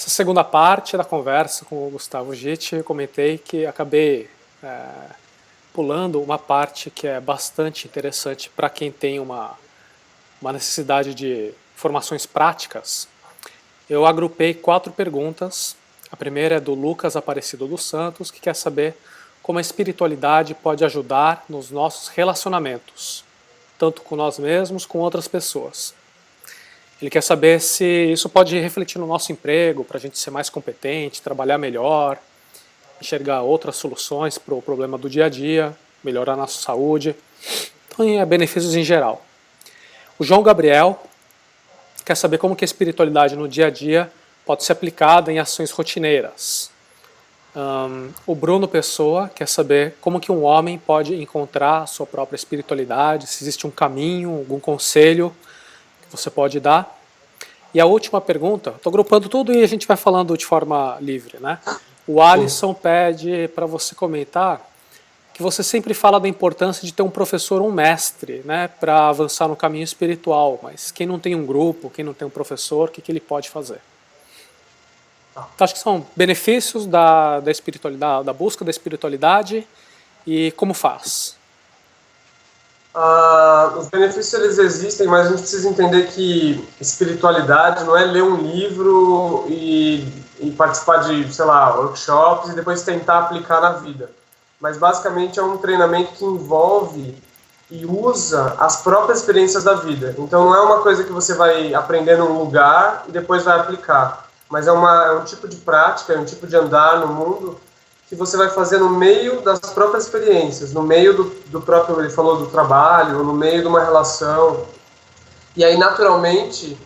Essa segunda parte da conversa com o Gustavo Gitti, eu comentei que acabei pulando uma parte que é bastante interessante para quem tem uma necessidade de informações práticas. Eu agrupei 4 perguntas. A primeira é do Lucas Aparecido dos Santos, que quer saber como a espiritualidade pode ajudar nos nossos relacionamentos, tanto com nós mesmos, com outras pessoas. Ele quer saber se isso pode refletir no nosso emprego, para a gente ser mais competente, trabalhar melhor, enxergar outras soluções para o problema do dia a dia, melhorar a nossa saúde, então é benefícios em geral. O João Gabriel quer saber como que a espiritualidade no dia a dia pode ser aplicada em ações rotineiras. O Bruno Pessoa quer saber como que um homem pode encontrar a sua própria espiritualidade, se existe um caminho, algum conselho que você pode dar. E a última pergunta, estou agrupando tudo e a gente vai falando de forma livre, né? O Alisson pede para você comentar que você sempre fala da importância de ter um professor, um mestre, né, para avançar no caminho espiritual, mas quem não tem um grupo, quem não tem um professor, o que ele pode fazer? Então, acho que são benefícios da espiritualidade, da busca da espiritualidade e como faz. Os benefícios eles existem, mas a gente precisa entender que espiritualidade não é ler um livro e participar de, sei lá, workshops e depois tentar aplicar na vida. Mas basicamente é um treinamento que envolve e usa as próprias experiências da vida. Então não é uma coisa que você vai aprender num lugar e depois vai aplicar, mas é um tipo de prática, é um tipo de andar no mundo que você vai fazer no meio das próprias experiências, no meio do próprio, ele falou do trabalho, no meio de uma relação. E aí, naturalmente,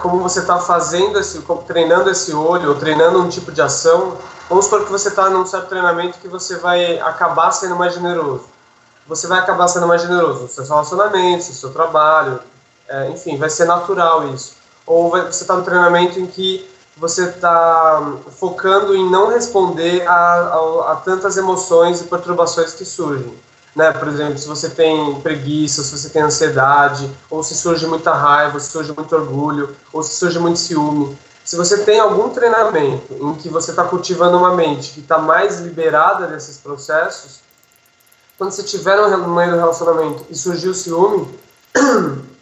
como você está fazendo treinando esse olho, ou treinando um tipo de ação, vamos supor que você está num certo treinamento que você vai acabar sendo mais generoso. Você vai acabar sendo mais generoso nos seus relacionamentos, no seu trabalho, enfim, vai ser natural isso. Ou você está num treinamento em que você está focando em não responder a tantas emoções e perturbações que surgem. Né? Por exemplo, se você tem preguiça, se você tem ansiedade, ou se surge muita raiva, se surge muito orgulho, ou se surge muito ciúme. Se você tem algum treinamento em que você está cultivando uma mente que está mais liberada desses processos, quando você estiver no meio do relacionamento e surgir o ciúme,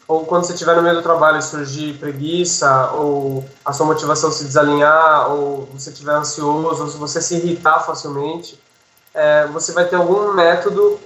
ou quando você estiver no meio do trabalho e surgir preguiça, ou a sua motivação se desalinhar, ou você estiver ansioso, ou se você se irritar facilmente, você vai ter algum método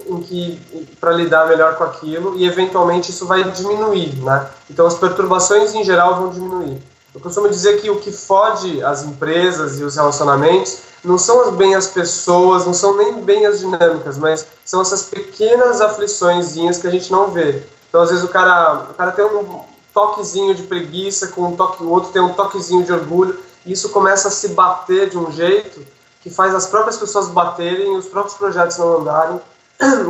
para lidar melhor com aquilo e eventualmente isso vai diminuir, né? Então as perturbações em geral vão diminuir. Eu costumo dizer que o que fode as empresas e os relacionamentos não são bem as pessoas, não são nem bem as dinâmicas, mas são essas pequenas afliçõezinhas que a gente não vê. Então, às vezes, o cara tem um toquezinho de preguiça, o outro tem um toquezinho de orgulho, e isso começa a se bater de um jeito que faz as próprias pessoas baterem, os próprios projetos não andarem,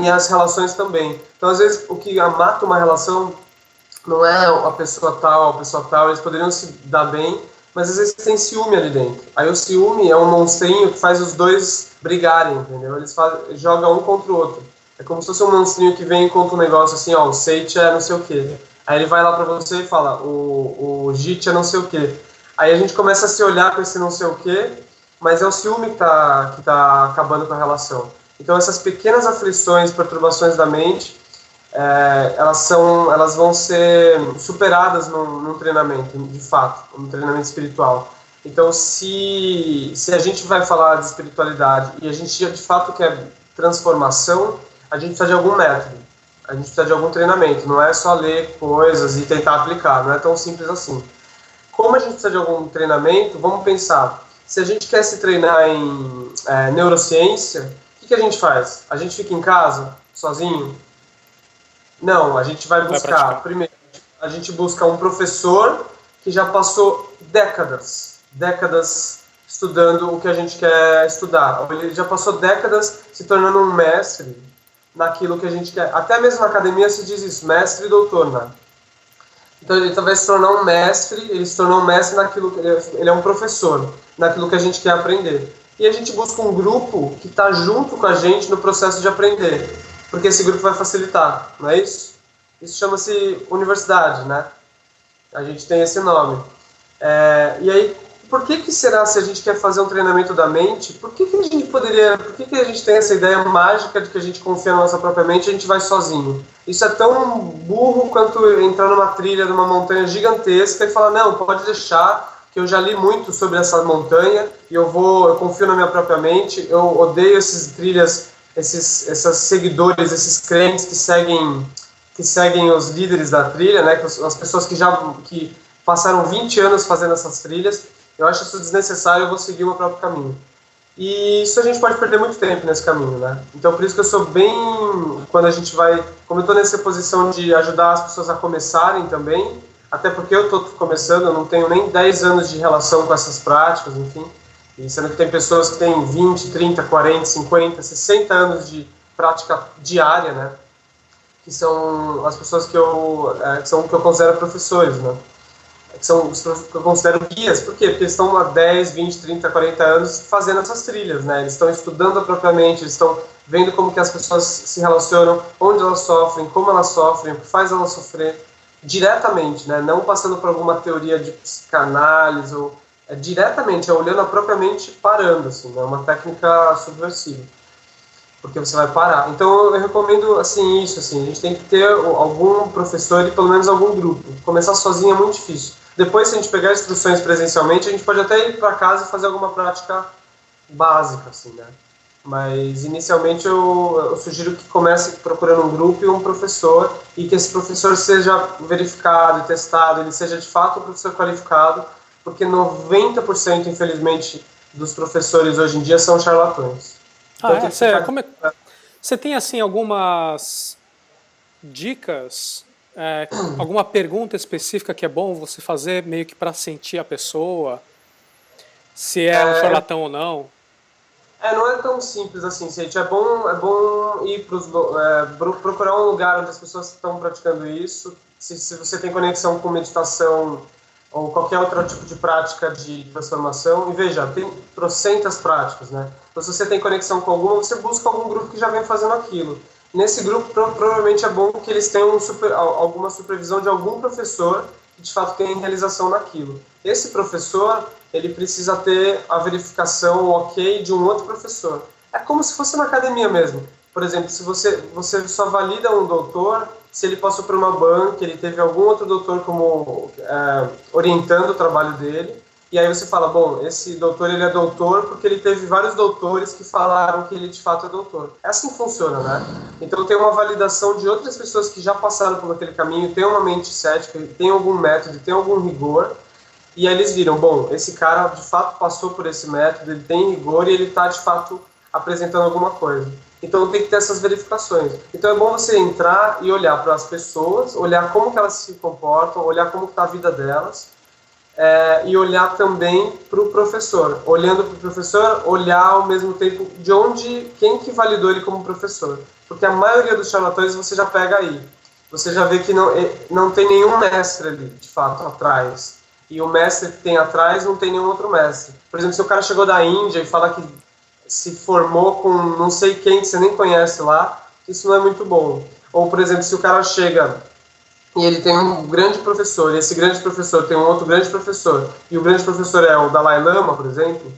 e as relações também. Então, às vezes, o que mata uma relação não é a pessoa tal, eles poderiam se dar bem, mas às vezes tem ciúme ali dentro. Aí o ciúme é um monstrinho que faz os dois brigarem, entendeu? Eles jogam um contra o outro. É como se fosse um monstrinho que vem e conta um negócio assim, ó, o Seiichi é não sei o quê. Aí ele vai lá pra você e fala, o Gichi é não sei o quê. Aí a gente começa a se olhar com esse não sei o quê, mas é o ciúme que tá acabando com a relação. Então essas pequenas aflições, perturbações da mente, elas vão ser superadas num treinamento, de fato, num treinamento espiritual. Então se a gente vai falar de espiritualidade e a gente de fato quer transformação, a gente precisa de algum método, a gente precisa de algum treinamento, não é só ler coisas e tentar aplicar, não é tão simples assim. Como a gente precisa de algum treinamento, vamos pensar, se a gente quer se treinar em neurociência, o que a gente faz? A gente fica em casa, sozinho? Não, a gente vai buscar, primeiro, a gente busca um professor que já passou décadas estudando o que a gente quer estudar. Ele já passou décadas se tornando um mestre naquilo que a gente quer. Até mesmo na academia se diz isso, mestre e doutor, né? Então ele talvez se tornou um mestre, ele se tornou um mestre naquilo que ele é um professor, naquilo que a gente quer aprender. E a gente busca um grupo que está junto com a gente no processo de aprender, porque esse grupo vai facilitar, não é isso? Isso chama-se universidade, né? A gente tem esse nome. E aí, por que será, se a gente quer fazer um treinamento da mente, por que a gente poderia, por que a gente tem essa ideia mágica de que a gente confia na nossa própria mente e a gente vai sozinho? Isso é tão burro quanto entrar numa trilha de uma montanha gigantesca e falar, não, pode deixar, que eu já li muito sobre essa montanha e eu confio na minha própria mente, eu odeio esses trilhas, esses seguidores, esses crentes que seguem os líderes da trilha, né, as pessoas que passaram 20 anos fazendo essas trilhas. Eu acho isso desnecessário, eu vou seguir o meu próprio caminho. E isso a gente pode perder muito tempo nesse caminho, né? Então, por isso que eu sou bem... Quando a gente vai... Como eu estou nessa posição de ajudar as pessoas a começarem também, até porque eu estou começando, eu não tenho nem 10 anos de relação com essas práticas, enfim. E sendo que tem pessoas que têm 20, 30, 40, 50, 60 anos de prática diária, né? Que são as pessoas que eu considero professores, né? Que são os que eu considero guias. Por quê? Porque eles estão há 10, 20, 30, 40 anos fazendo essas trilhas, né? Eles estão estudando propriamente, eles estão vendo como que as pessoas se relacionam, onde elas sofrem, como elas sofrem, o que faz elas sofrer diretamente, né? Não passando por alguma teoria de psicanálise, ou diretamente, olhando a própria mente parando, assim, né? Uma técnica subversiva. Porque você vai parar. Então eu recomendo assim, isso, assim, a gente tem que ter algum professor e pelo menos algum grupo. Começar sozinho é muito difícil. Depois, se a gente pegar instruções presencialmente, a gente pode até ir para casa e fazer alguma prática básica, assim, né? Mas inicialmente eu sugiro que comece procurando um grupo e um professor, e que esse professor seja verificado e testado, ele seja de fato um professor qualificado, porque 90%, infelizmente, dos professores hoje em dia são charlatões. Então, você tem assim algumas dicas, alguma pergunta específica que é bom você fazer meio que para sentir a pessoa, se é um charlatão ou não? Não é tão simples assim, gente. É bom ir procurar um lugar onde as pessoas estão praticando isso. Se você tem conexão com meditação ou qualquer outro tipo de prática de transformação, e veja, tem trocentas práticas, né? Então, se você tem conexão com alguma, você busca algum grupo que já vem fazendo aquilo. Nesse grupo, provavelmente é bom que eles tenham alguma supervisão de algum professor que, de fato, tem realização naquilo. Esse professor, ele precisa ter a verificação, o ok, de um outro professor. É como se fosse na academia mesmo. Por exemplo, se você só valida um doutor se ele passou por uma banca, ele teve algum outro doutor como orientando o trabalho dele, e aí você fala, bom, esse doutor ele é doutor porque ele teve vários doutores que falaram que ele de fato é doutor. É assim que funciona, né? Então tem uma validação de outras pessoas que já passaram por aquele caminho, tem uma mente cética, tem algum método, tem algum rigor, e aí eles viram, bom, esse cara de fato passou por esse método, ele tem rigor e ele está de fato apresentando alguma coisa. Então tem que ter essas verificações. Então é bom você entrar e olhar para as pessoas, olhar como que elas se comportam, olhar como está a vida delas, e olhar também para o professor. Olhando para o professor, olhar ao mesmo tempo quem que validou ele como professor. Porque a maioria dos charlatões você já pega aí. Você já vê que não tem nenhum mestre ali, de fato, atrás. E o mestre que tem atrás não tem nenhum outro mestre. Por exemplo, se o cara chegou da Índia e fala que se formou com não sei quem que você nem conhece lá, isso não é muito bom. Ou, por exemplo, se o cara chega e ele tem um grande professor, e esse grande professor tem um outro grande professor, e o grande professor é o Dalai Lama, por exemplo,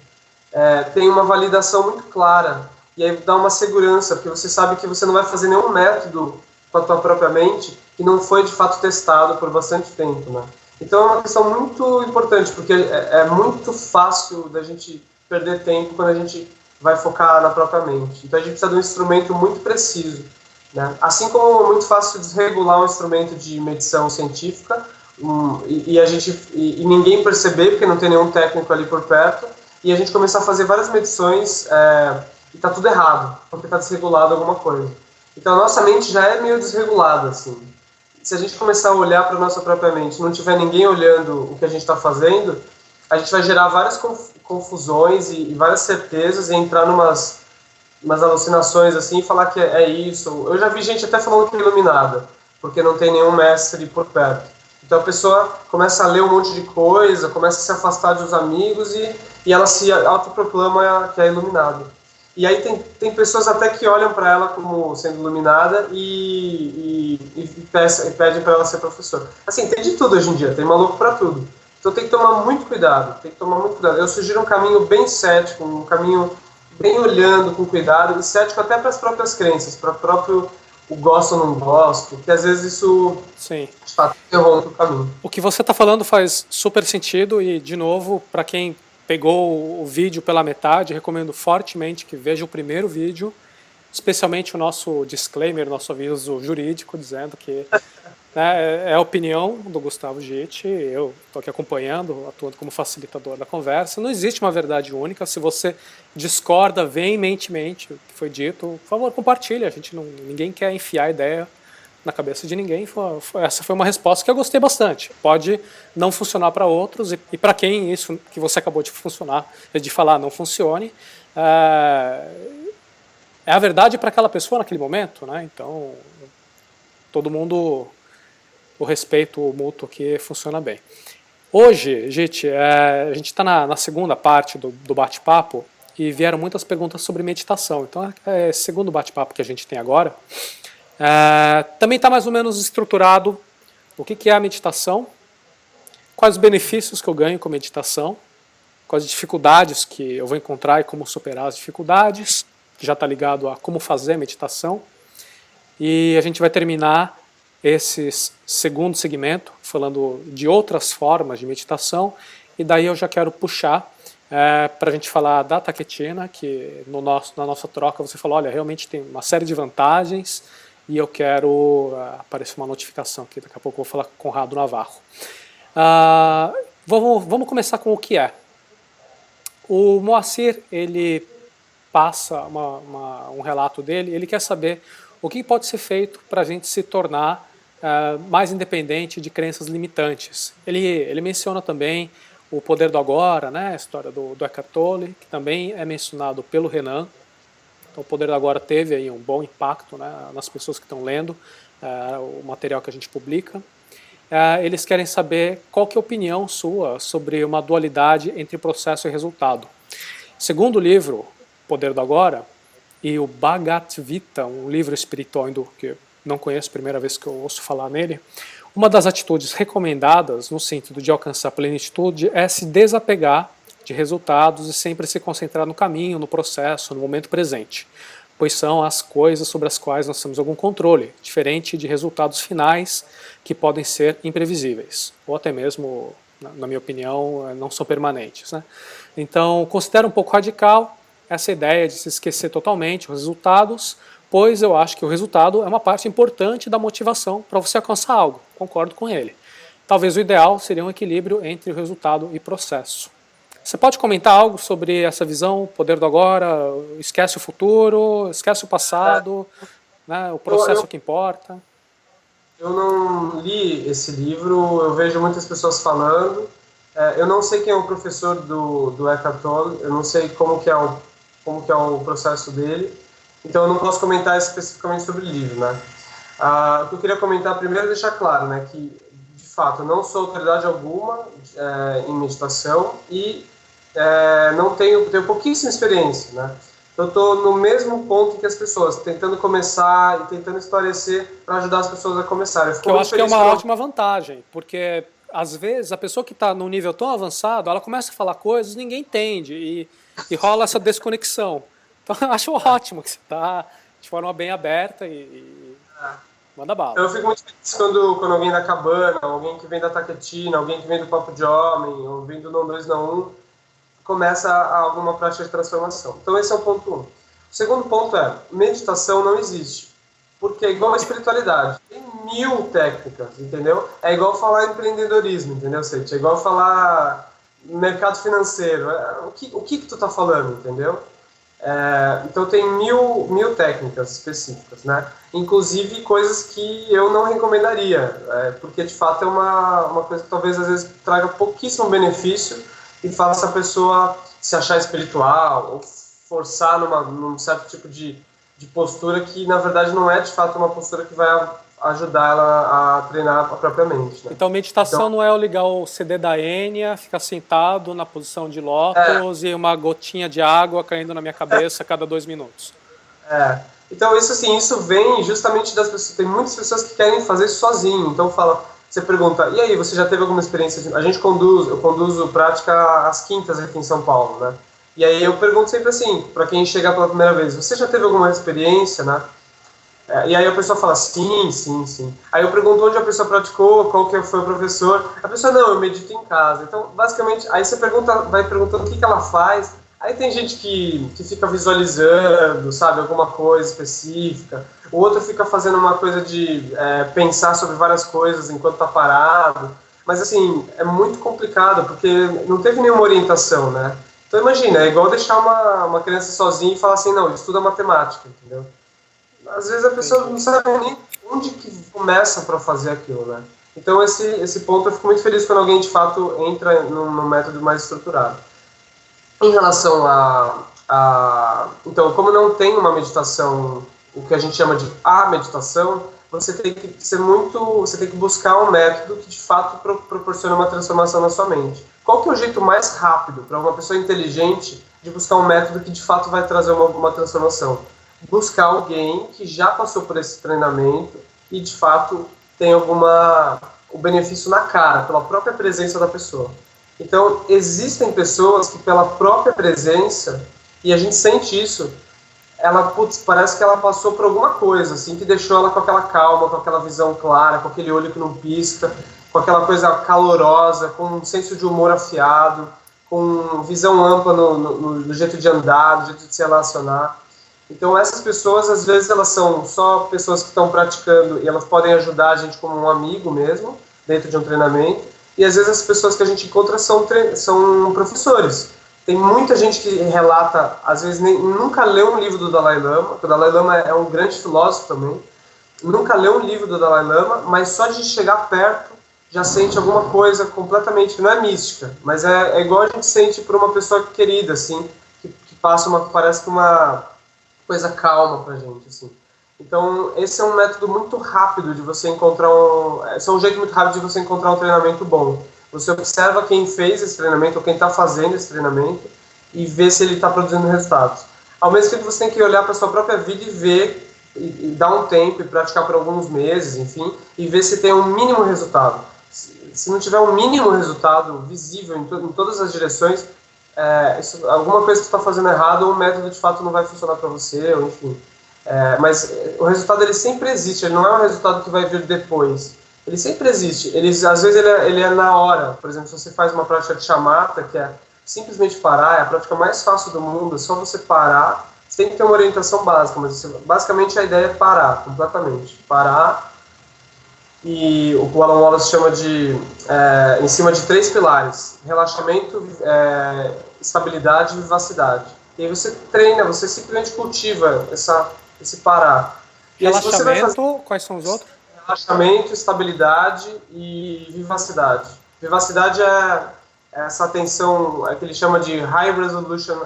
tem uma validação muito clara, e aí dá uma segurança, porque você sabe que você não vai fazer nenhum método com a tua própria mente que não foi de fato testado por bastante tempo, né? Então é uma questão muito importante, porque é muito fácil da gente perder tempo quando a gente vai focar na própria mente. Então a gente precisa de um instrumento muito preciso, né? Assim como é muito fácil desregular um instrumento de medição científica e ninguém perceber, porque não tem nenhum técnico ali por perto, e a gente começar a fazer várias medições e tá tudo errado, porque está desregulado alguma coisa. Então a nossa mente já é meio desregulada, assim. Se a gente começar a olhar para a nossa própria mente, não tiver ninguém olhando o que a gente está fazendo, a gente vai gerar várias confusões e várias certezas e entrar umas alucinações assim e falar que é isso. Eu já vi gente até falando que é iluminada, porque não tem nenhum mestre por perto. Então a pessoa começa a ler um monte de coisa, começa a se afastar dos amigos e ela se autoproclama que é iluminada. E aí tem pessoas até que olham para ela como sendo iluminada e pedem para ela ser professora. Assim, tem de tudo hoje em dia, tem maluco para tudo. Então tem que tomar muito cuidado, Eu sugiro um caminho bem cético, um caminho bem olhando com cuidado, e cético até para as próprias crenças, para o próprio o gosto ou não gosto, que às vezes isso, Sim. de fato, interrompe o caminho. O que você está falando faz super sentido e, de novo, para quem pegou o vídeo pela metade, recomendo fortemente que veja o primeiro vídeo, especialmente o nosso disclaimer, nosso aviso jurídico, dizendo que é a opinião do Gustavo Gitti, eu estou aqui acompanhando, atuando como facilitador da conversa. Não existe uma verdade única. Se você discorda veementemente do que foi dito, por favor, compartilhe. Ninguém quer enfiar ideia na cabeça de ninguém. Essa foi uma resposta que eu gostei bastante. Pode não funcionar para outros, e para quem isso que você acabou de falar não funcione, é a verdade para aquela pessoa naquele momento, né? Então, todo mundo, o respeito mútuo aqui funciona bem. Hoje, gente, a gente está na segunda parte do bate-papo e vieram muitas perguntas sobre meditação. Então, esse segundo bate-papo que a gente tem agora também está mais ou menos estruturado o que é a meditação, quais os benefícios que eu ganho com meditação, quais as dificuldades que eu vou encontrar e como superar as dificuldades, que já está ligado a como fazer meditação. E a gente vai terminar esse segundo segmento falando de outras formas de meditação, e daí eu já quero puxar para a gente falar da taquetina, que na nossa troca você falou, olha, realmente tem uma série de vantagens e eu quero aparecer uma notificação aqui, daqui a pouco eu vou falar com o Conrado Navarro. Vamos começar com o que é. O Moacir, ele passa um relato dele, ele quer saber o que pode ser feito para a gente se tornar mais independente de crenças limitantes. Ele menciona também o poder do agora, né, a história do Eckhart Tolle, que também é mencionado pelo Renan. Então, o poder do agora teve aí um bom impacto, né, nas pessoas que estão lendo o material que a gente publica. Eles querem saber qual que é a opinião sua sobre uma dualidade entre processo e resultado. Segundo o livro Poder do Agora e o Bhagavad Gita, um livro espiritual hindu que eu não conheço, primeira vez que eu ouço falar nele, uma das atitudes recomendadas no sentido de alcançar a plenitude é se desapegar de resultados e sempre se concentrar no caminho, no processo, no momento presente, pois são as coisas sobre as quais nós temos algum controle, diferente de resultados finais que podem ser imprevisíveis, ou até mesmo, na minha opinião, não são permanentes, né? Então, considero um pouco radical essa ideia de se esquecer totalmente os resultados, pois eu acho que o resultado é uma parte importante da motivação para você alcançar algo. Concordo com ele. Talvez o ideal seria um equilíbrio entre o resultado e processo. Você pode comentar algo sobre essa visão, poder do agora, esquece o futuro, esquece o passado, né, o processo que importa? Eu não li esse livro, eu vejo muitas pessoas falando. Eu não sei quem é o professor do Eckhart Tolle, eu não sei como que é o processo dele, então eu não posso comentar especificamente sobre o livro, né? O que eu queria comentar primeiro é deixar claro, né, que de fato eu não sou autoridade alguma em meditação e tenho pouquíssima experiência, né? Eu estou no mesmo ponto que as pessoas, tentando começar e tentando esclarecer para ajudar as pessoas a começarem. Eu acho que é uma ótima vantagem, porque às vezes a pessoa que está num nível tão avançado, ela começa a falar coisas e ninguém entende, e rola essa desconexão. Então eu acho ótimo que você está de forma bem aberta e manda bala. Eu fico muito feliz quando alguém da Cabana, alguém que vem da Taquetina, alguém que vem do Papo de Homem, ou vem do Não 2 Não 1, começa alguma prática de transformação. Então esse é o ponto 1. O segundo ponto é, meditação não existe. Porque é igual a espiritualidade. Tem 1000 técnicas, entendeu? É igual falar empreendedorismo, entendeu, Sete? É igual falar mercado financeiro. O que tu tá falando, entendeu? Então tem 1000 técnicas específicas, né? Inclusive coisas que eu não recomendaria, porque de fato é uma coisa que talvez às vezes traga pouquíssimo benefício e faça a pessoa se achar espiritual ou forçar num certo tipo de postura que na verdade não é de fato uma postura que vai ajudar ela a treinar a própria mente, né? Então meditação não é eu ligar o CD da Enya, ficar sentado na posição de lótus e uma gotinha de água caindo na minha cabeça a cada 2 minutos. Então isso vem justamente das pessoas. Tem muitas pessoas que querem fazer isso sozinho. Então fala, você pergunta, e aí, você já teve alguma experiência? Eu conduzo prática às quintas aqui em São Paulo, né? E aí eu pergunto sempre assim, para quem chega pela primeira vez, você já teve alguma experiência, né? E aí a pessoa fala, sim, sim, sim. Aí eu pergunto onde a pessoa praticou, qual que foi o professor. A pessoa, não, eu medito em casa. Então, basicamente, aí você vai perguntando o que ela faz. Aí tem gente que fica visualizando, sabe, alguma coisa específica. O outro fica fazendo uma coisa de pensar sobre várias coisas enquanto está parado. Mas, assim, é muito complicado, porque não teve nenhuma orientação, né? Então, imagina, é igual deixar uma criança sozinha e falar assim, não, estuda matemática, entendeu? Às vezes a pessoa não sabe nem onde que começa para fazer aquilo, né? Então, esse ponto eu fico muito feliz quando alguém, de fato, entra num método mais estruturado. Em relação então, como não tem uma meditação, o que a gente chama de meditação, você tem que buscar um método que de fato proporciona uma transformação na sua mente. Qual que é o jeito mais rápido para uma pessoa inteligente de buscar um método que de fato vai trazer uma transformação? Buscar alguém que já passou por esse treinamento e de fato tem o benefício na cara, pela própria presença da pessoa. Então, existem pessoas que pela própria presença, e a gente sente isso, parece que ela passou por alguma coisa, assim, que deixou ela com aquela calma, com aquela visão clara, com aquele olho que não pisca, com aquela coisa calorosa, com um senso de humor afiado, com visão ampla no jeito de andar, no jeito de se relacionar. Então, essas pessoas, às vezes, elas são só pessoas que estão praticando e elas podem ajudar a gente como um amigo mesmo, dentro de um treinamento. E, às vezes, as pessoas que a gente encontra são professores. Tem muita gente que relata, às vezes, nunca leu um livro do Dalai Lama, porque o Dalai Lama é um grande filósofo também, nunca leu um livro do Dalai Lama, mas só de chegar perto já sente alguma coisa completamente, que não é mística, mas é igual a gente sente por uma pessoa querida, assim, que parece que uma coisa calma pra gente, assim. Então, esse é um método muito rápido de você encontrar esse é um jeito muito rápido de você encontrar um treinamento bom. Você observa quem fez esse treinamento ou quem está fazendo esse treinamento e vê se ele está produzindo resultados. Ao mesmo tempo, você tem que olhar para a sua própria vida e ver, e dar um tempo e praticar por alguns meses, enfim, e ver se tem um mínimo resultado. Se não tiver um mínimo resultado visível em todas as direções, alguma coisa que você está fazendo errado ou o método de fato não vai funcionar para você, ou enfim. Mas o resultado ele sempre existe, ele não é um resultado que vai vir depois. Ele sempre existe. Às vezes ele é na hora. Por exemplo, se você faz uma prática de chamata, que é simplesmente parar, é a prática mais fácil do mundo, é só você parar. Você tem que ter uma orientação básica, mas basicamente a ideia é parar completamente. Parar, e o Alan Wallace chama em cima de 3 pilares: relaxamento, estabilidade e vivacidade. E aí você treina, você simplesmente cultiva esse parar. E relaxamento, quais são os outros? Relaxamento, estabilidade e vivacidade. Vivacidade é essa atenção, que ele chama de High Resolution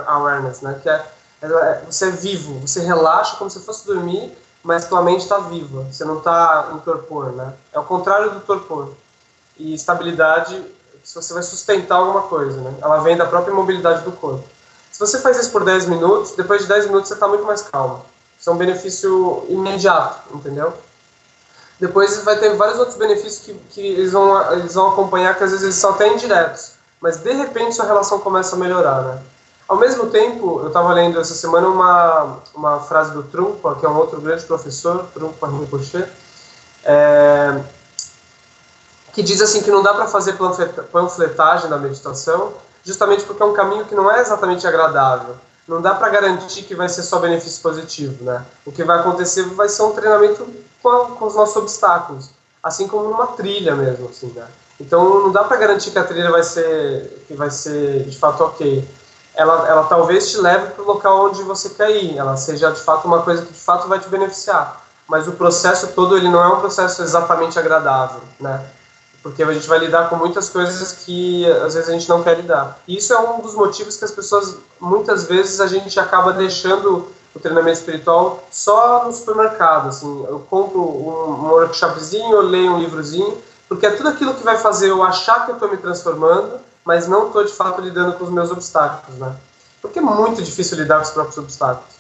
Awareness, né? Que você é vivo, você relaxa como se fosse dormir, mas tua mente está viva, você não está em torpor, né? É o contrário do torpor. E estabilidade, se você vai sustentar alguma coisa, né? Ela vem da própria mobilidade do corpo. Se você faz isso por 10 minutos, depois de 10 minutos você está muito mais calmo. Isso é um benefício imediato, entendeu? Depois vai ter vários outros benefícios que eles vão acompanhar, que às vezes eles são até indiretos. Mas de repente sua relação começa a melhorar, né? Ao mesmo tempo, eu estava lendo essa semana uma frase do Trungpa, que é um outro grande professor, Trungpa Rinpoche, que diz assim que não dá para fazer panfletagem na meditação, justamente porque é um caminho que não é exatamente agradável. Não dá para garantir que vai ser só benefício positivo, né? O que vai acontecer vai ser um treinamento com os nossos obstáculos, assim como numa trilha mesmo, assim, né? Então não dá para garantir que a trilha vai ser de fato ok. Ela talvez te leve para o local onde você quer ir, ela seja de fato uma coisa que de fato vai te beneficiar, mas o processo todo ele não é um processo exatamente agradável, né? Porque a gente vai lidar com muitas coisas que às vezes a gente não quer lidar. E isso é um dos motivos que as pessoas, muitas vezes, a gente acaba deixando o treinamento espiritual só no supermercado. Assim, eu compro um workshopzinho, eu leio um livrozinho, porque é tudo aquilo que vai fazer eu achar que eu estou me transformando, mas não estou de fato lidando com os meus obstáculos, né? Porque é muito difícil lidar com os próprios obstáculos.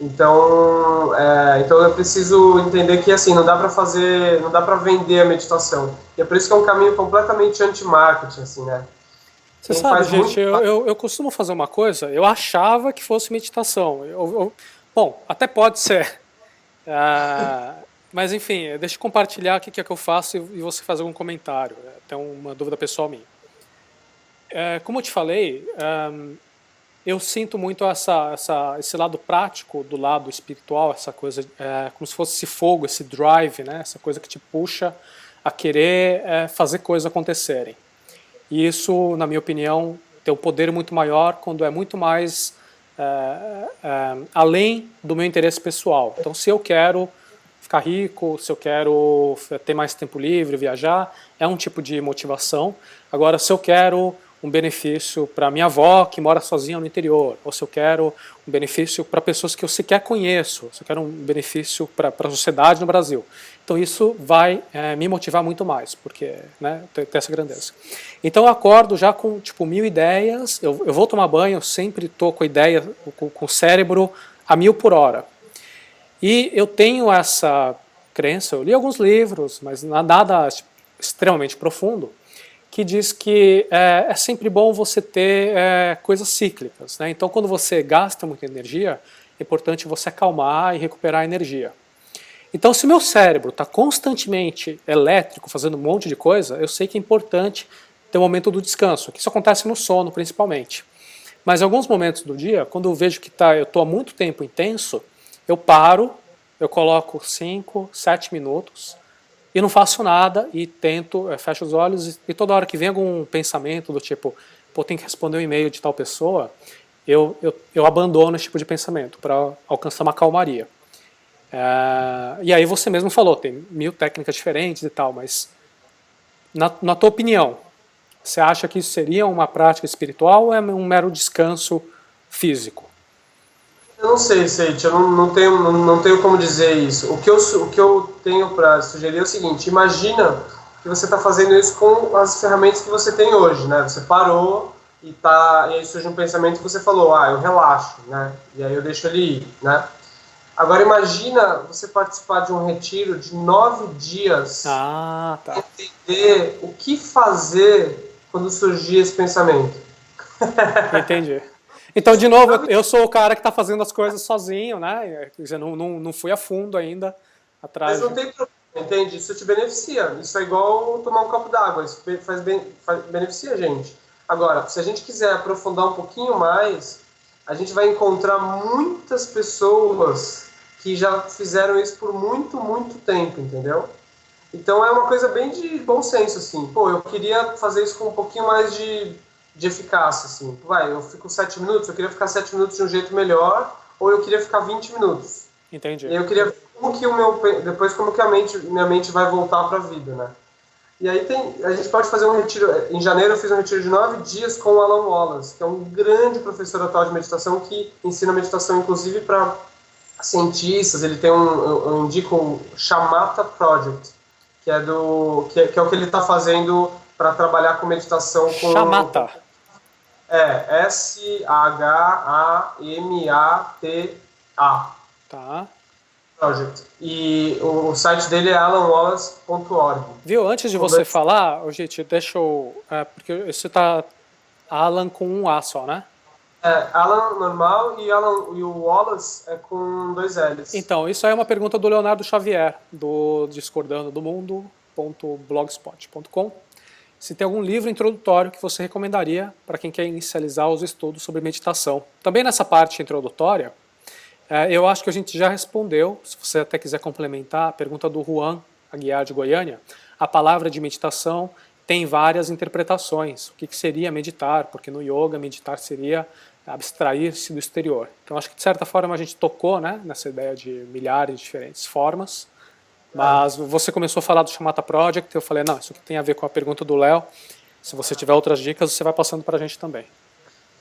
Então eu preciso entender que assim não dá para vender a meditação. E é por isso que é um caminho completamente anti-marketing, assim, né? Você sabe, gente, eu costumo fazer uma coisa, eu achava que fosse meditação. Bom, até pode ser. Mas enfim, deixa eu compartilhar o que é que eu faço e você fazer algum comentário. Tem uma dúvida pessoal minha. Como eu te falei, eu sinto muito esse lado prático do lado espiritual, essa coisa como se fosse esse fogo, esse drive, né? Essa coisa que te puxa a querer fazer coisas acontecerem. E isso, na minha opinião, tem um poder muito maior quando é muito mais além do meu interesse pessoal. Então, se eu quero ficar rico, se eu quero ter mais tempo livre, viajar, é um tipo de motivação. Agora, se eu quero um benefício para minha avó que mora sozinha no interior, ou se eu quero um benefício para pessoas que eu sequer conheço, se eu quero um benefício para a sociedade no Brasil. Então isso vai me motivar muito mais, porque né, tem essa grandeza. Então eu acordo já com tipo 1000 ideias, eu vou tomar banho, eu sempre estou com a ideia, com o cérebro a 1000 por hora. E eu tenho essa crença, eu li alguns livros, mas nada extremamente profundo, que diz que é sempre bom você ter coisas cíclicas, né? Então, quando você gasta muita energia, é importante você acalmar e recuperar a energia. Então, se o meu cérebro está constantemente elétrico, fazendo um monte de coisa, eu sei que é importante ter um momento do descanso, que isso acontece no sono, principalmente. Mas em alguns momentos do dia, quando eu vejo que eu estou há muito tempo intenso, eu paro, eu coloco 5, 7 minutos, e não faço nada e tento, fecho os olhos e toda hora que vem algum pensamento do tipo, pô, tem que responder um e-mail de tal pessoa, eu abandono esse tipo de pensamento para alcançar uma calmaria. E aí você mesmo falou, tem 1000 técnicas diferentes e tal, mas na tua opinião, você acha que isso seria uma prática espiritual ou é um mero descanso físico? Eu não sei, Seite, eu não tenho como dizer isso. O que eu tenho para sugerir é o seguinte: imagina que você está fazendo isso com as ferramentas que você tem hoje, né? Você parou e aí surge um pensamento que você falou, eu relaxo, né? E aí eu deixo ele ir, né? Agora imagina você participar de um retiro de 9 dias, tá. Entender o que fazer quando surgir esse pensamento. Entendi. Então, de novo, eu sou o cara que está fazendo as coisas sozinho, né? Eu não fui a fundo ainda atrás. Mas não tem problema, entende? Isso te beneficia. Isso é igual tomar um copo d'água. Isso beneficia a gente. Agora, se a gente quiser aprofundar um pouquinho mais, a gente vai encontrar muitas pessoas que já fizeram isso por muito, muito tempo, entendeu? Então é uma coisa bem de bom senso, assim. Pô, eu queria fazer isso com um pouquinho mais de eficácia, assim. Eu fico 7 minutos, eu queria ficar 7 minutos de um jeito melhor, ou eu queria ficar 20 minutos. Entendi. E eu queria ver como que minha mente vai voltar para a vida, né? E aí a gente pode fazer um retiro. Em janeiro eu fiz um retiro de 9 dias com o Alan Wallace, que é um grande professor atual de meditação que ensina meditação inclusive para cientistas. Ele tem eu indico o Shamatha Project, que é o que ele está fazendo para trabalhar com meditação com... Shamatha. Shamatha. Tá. Project. E o site dele é alanwallace.org. Viu, antes de você falar, gente, deixa eu... porque você tá Alan com um A só, né? Alan normal e o Wallace é com 2 L's. Então, isso aí é uma pergunta do Leonardo Xavier, do Discordando do Mundo.blogspot.com. Se tem algum livro introdutório que você recomendaria para quem quer inicializar os estudos sobre meditação. Também nessa parte introdutória, eu acho que a gente já respondeu, se você até quiser complementar, a pergunta do Juan Aguiar de Goiânia. A palavra de meditação tem várias interpretações. O que seria meditar? Porque no yoga, meditar seria abstrair-se do exterior. Então acho que de certa forma a gente tocou, né, nessa ideia de milhares de diferentes formas. Mas você começou a falar do Shamatha Project, eu falei, não, isso aqui tem a ver com a pergunta do Léo. Se você tiver outras dicas, você vai passando para a gente também.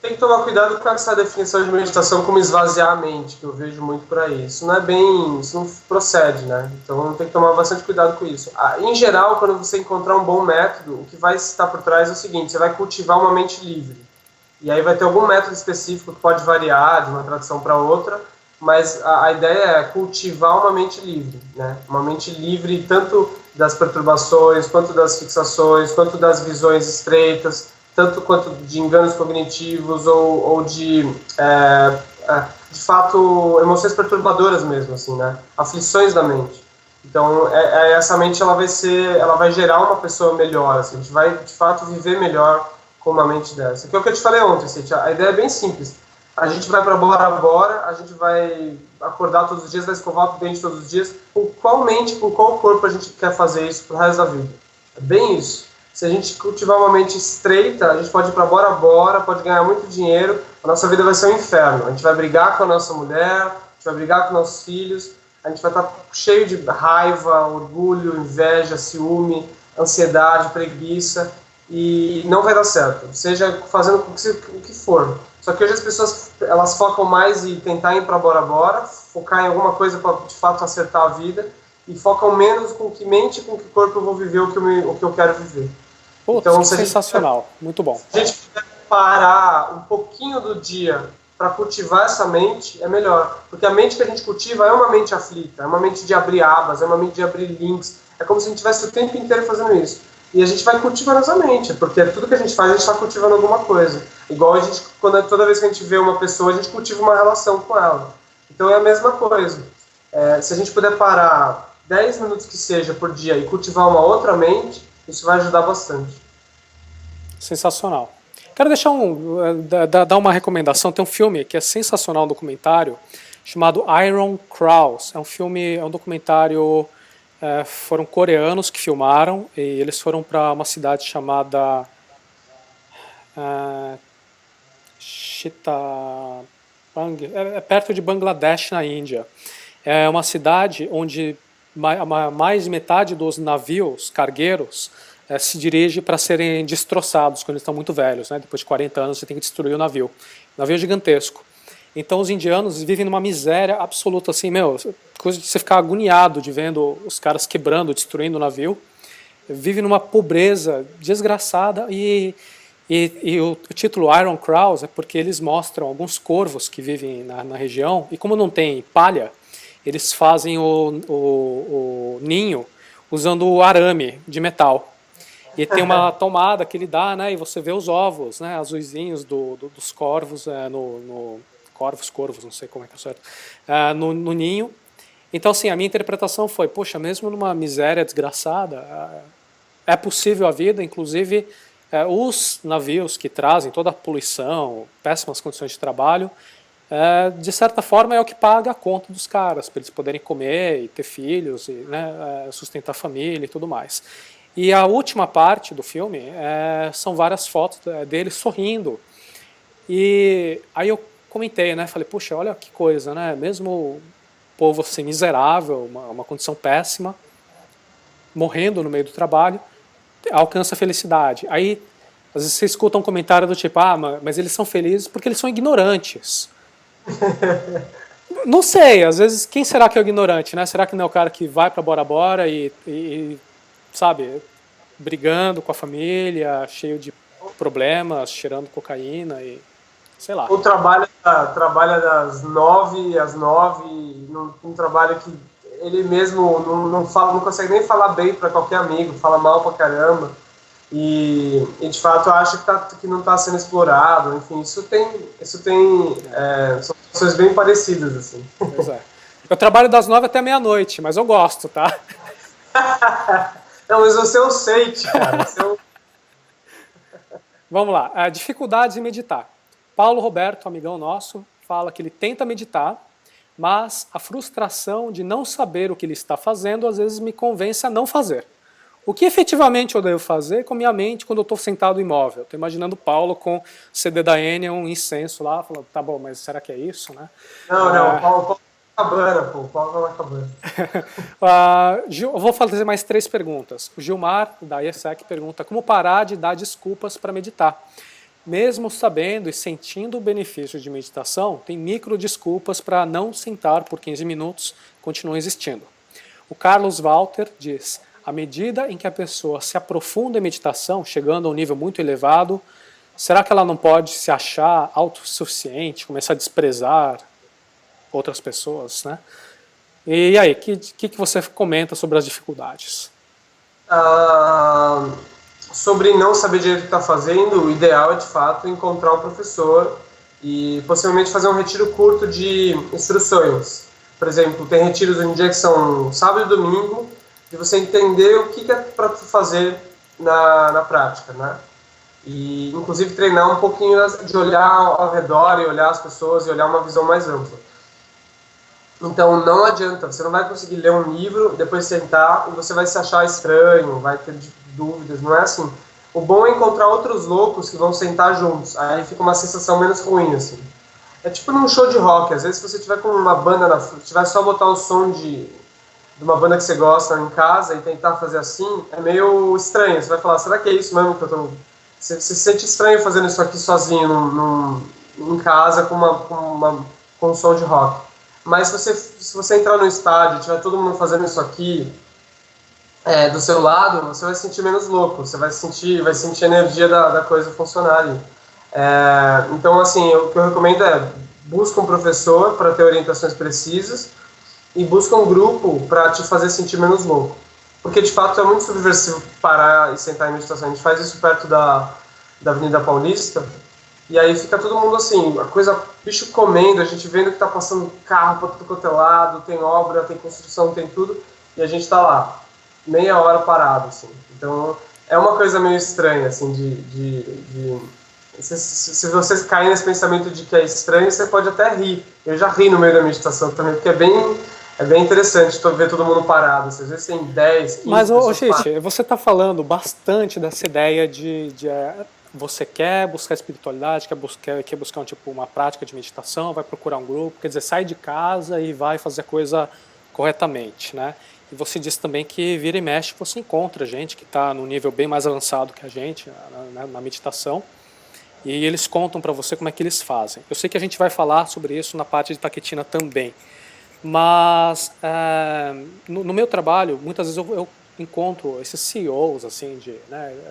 Tem que tomar cuidado com essa definição de meditação como esvaziar a mente, que eu vejo muito por aí. Isso não procede, né? Então tem que tomar bastante cuidado com isso. Em geral, quando você encontrar um bom método, o que vai estar por trás é o seguinte: você vai cultivar uma mente livre. E aí vai ter algum método específico que pode variar de uma tradição para outra, mas a ideia é cultivar uma mente livre, né? Uma mente livre tanto das perturbações, quanto das fixações, quanto das visões estreitas, tanto quanto de enganos cognitivos ou de fato, emoções perturbadoras mesmo, assim, né? Aflições da mente. Então, essa mente ela vai gerar uma pessoa melhor, assim, a gente vai, de fato, viver melhor com uma mente dessa. Que é o que eu te falei ontem, assim, a ideia é bem simples. A gente vai para Bora Bora, a gente vai acordar todos os dias, vai escovar o dente todos os dias. Com qual mente, com qual corpo a gente quer fazer isso pro resto da vida? É bem isso. Se a gente cultivar uma mente estreita, a gente pode ir para Bora Bora, pode ganhar muito dinheiro, a nossa vida vai ser um inferno. A gente vai brigar com a nossa mulher, a gente vai brigar com nossos filhos, a gente vai estar cheio de raiva, orgulho, inveja, ciúme, ansiedade, preguiça, e não vai dar certo, seja fazendo o que for. Só que hoje as pessoas elas focam mais em tentar ir para Bora Bora, focar em alguma coisa para de fato acertar a vida, e focam menos com que mente e com que corpo eu vou viver o que eu quero viver. Putz, então, sensacional, muito bom. Se a gente puder parar um pouquinho do dia para cultivar essa mente, é melhor. Porque a mente que a gente cultiva é uma mente aflita, é uma mente de abrir abas, é uma mente de abrir links. É como se a gente estivesse o tempo inteiro fazendo isso. E a gente vai cultivando essa mente, porque tudo que a gente faz, a gente está cultivando alguma coisa. Igual a gente, toda vez que a gente vê uma pessoa, a gente cultiva uma relação com ela. Então é a mesma coisa. Se a gente puder parar 10 minutos que seja por dia e cultivar uma outra mente, isso vai ajudar bastante. Sensacional. Quero dar uma recomendação. Tem um filme que é sensacional, um documentário, chamado Iron Crows. É um documentário, foram coreanos que filmaram, e eles foram para uma cidade chamada Chittagong, é perto de Bangladesh, na Índia. É uma cidade onde mais de metade dos navios cargueiros se dirige para serem destroçados quando eles estão muito velhos, né? Depois de 40 anos você tem que destruir o navio. O navio é gigantesco. Então os indianos vivem numa miséria absoluta, assim, coisa de você ficar agoniado de vendo os caras quebrando, destruindo o navio. Vivem numa pobreza desgraçada e o título Iron Crows é porque eles mostram alguns corvos que vivem na região, e como não tem palha, eles fazem o ninho usando o arame de metal. E tem uma tomada que ele dá, né, e você vê os ovos, né, azuisinhos dos corvos, corvos, não sei como é que é certo, no ninho. Então, assim, a minha interpretação foi, poxa, mesmo numa miséria desgraçada, é possível a vida, inclusive os navios que trazem toda a poluição, péssimas condições de trabalho, de certa forma é o que paga a conta dos caras, para eles poderem comer e ter filhos, e, né, sustentar a família e tudo mais. E a última parte do filme são várias fotos dele sorrindo. E aí eu comentei, né, falei, puxa, olha que coisa, né, mesmo o povo assim, miserável, uma condição péssima, morrendo no meio do trabalho, alcança a felicidade. Aí, às vezes você escuta um comentário do tipo, mas eles são felizes porque eles são ignorantes. Não sei, às vezes, quem será que é o ignorante, né? Será que não é o cara que vai para Bora Bora e sabe, brigando com a família, cheio de problemas, cheirando cocaína e sei lá. Ou trabalha das 9 às 9, num trabalho que ele mesmo não consegue nem falar bem para qualquer amigo, fala mal pra caramba, e de fato acha que não está sendo explorado, enfim, isso tem são situações bem parecidas, assim. Pois é. Eu trabalho das 9 até meia-noite, mas eu gosto, tá? Não, mas você é o Seit, cara. Vamos lá. Dificuldades em meditar. Paulo Roberto, amigão nosso, fala que ele tenta meditar, mas a frustração de não saber o que ele está fazendo às vezes me convence a não fazer. O que efetivamente eu devo fazer com a minha mente quando eu estou sentado imóvel? Estou imaginando o Paulo com o CD da Enya, um incenso lá, falando, tá bom, mas será que é isso, né? Não, Paulo Cabana, pô, Paulo não é Cabana. Eu vou fazer mais 3 perguntas. O Gilmar, da IESEC, pergunta como parar de dar desculpas para meditar. Mesmo sabendo e sentindo o benefício de meditação, tem micro desculpas para não sentar por 15 minutos, continuam existindo. O Carlos Walter diz, à medida em que a pessoa se aprofunda em meditação, chegando a um nível muito elevado, será que ela não pode se achar autossuficiente, começar a desprezar outras pessoas, né? E aí, o que você comenta sobre as dificuldades? Sobre não saber direito o que está fazendo, o ideal é, de fato, encontrar um professor e possivelmente fazer um retiro curto de instruções. Por exemplo, tem retiros hoje em dia que são sábado e domingo, de você entender o que é para fazer na prática, né? E, inclusive, treinar um pouquinho de olhar ao redor e olhar as pessoas e olhar uma visão mais ampla. Então, não adianta, você não vai conseguir ler um livro, depois sentar e você vai se achar estranho, vai ter dúvidas, não é assim. O bom é encontrar outros loucos que vão sentar juntos, aí fica uma sensação menos ruim, assim. É tipo num show de rock, às vezes se você tiver com uma banda, se tiver só botar o som de uma banda que você gosta em casa e tentar fazer assim, é meio estranho, você vai falar, será que é isso mesmo que eu tô... Você se sente estranho fazendo isso aqui sozinho em casa com um som de rock. Mas se você entrar no estádio e tiver todo mundo fazendo isso aqui do seu lado, você vai se sentir menos louco, você vai sentir a energia da coisa funcionar ali. Então, assim, o que eu recomendo é busca um professor para ter orientações precisas e busca um grupo para te fazer sentir menos louco. Porque, de fato, é muito subversivo parar e sentar em meditação. A gente faz isso perto da Avenida Paulista, e aí fica todo mundo assim, a coisa, bicho comendo, a gente vendo que tá passando carro para tudo quanto é lado, tem obra, tem construção, tem tudo, e a gente tá lá, meia hora parado, assim. Então, é uma coisa meio estranha, assim, se você cair nesse pensamento de que é estranho, você pode até rir. Eu já ri no meio da meditação também, porque é bem interessante ver todo mundo parado. Às vezes tem 10, 15 Mas, gente, você está falando bastante dessa ideia de você quer buscar espiritualidade, quer buscar uma prática de meditação, vai procurar um grupo, quer dizer, sai de casa e vai fazer a coisa corretamente, né? E você disse também que vira e mexe você encontra gente que está num nível bem mais avançado que a gente na meditação, e eles contam para você como é que eles fazem. Eu sei que a gente vai falar sobre isso na parte de Taketina também, mas no meu trabalho, muitas vezes eu encontro esses CEOs assim, de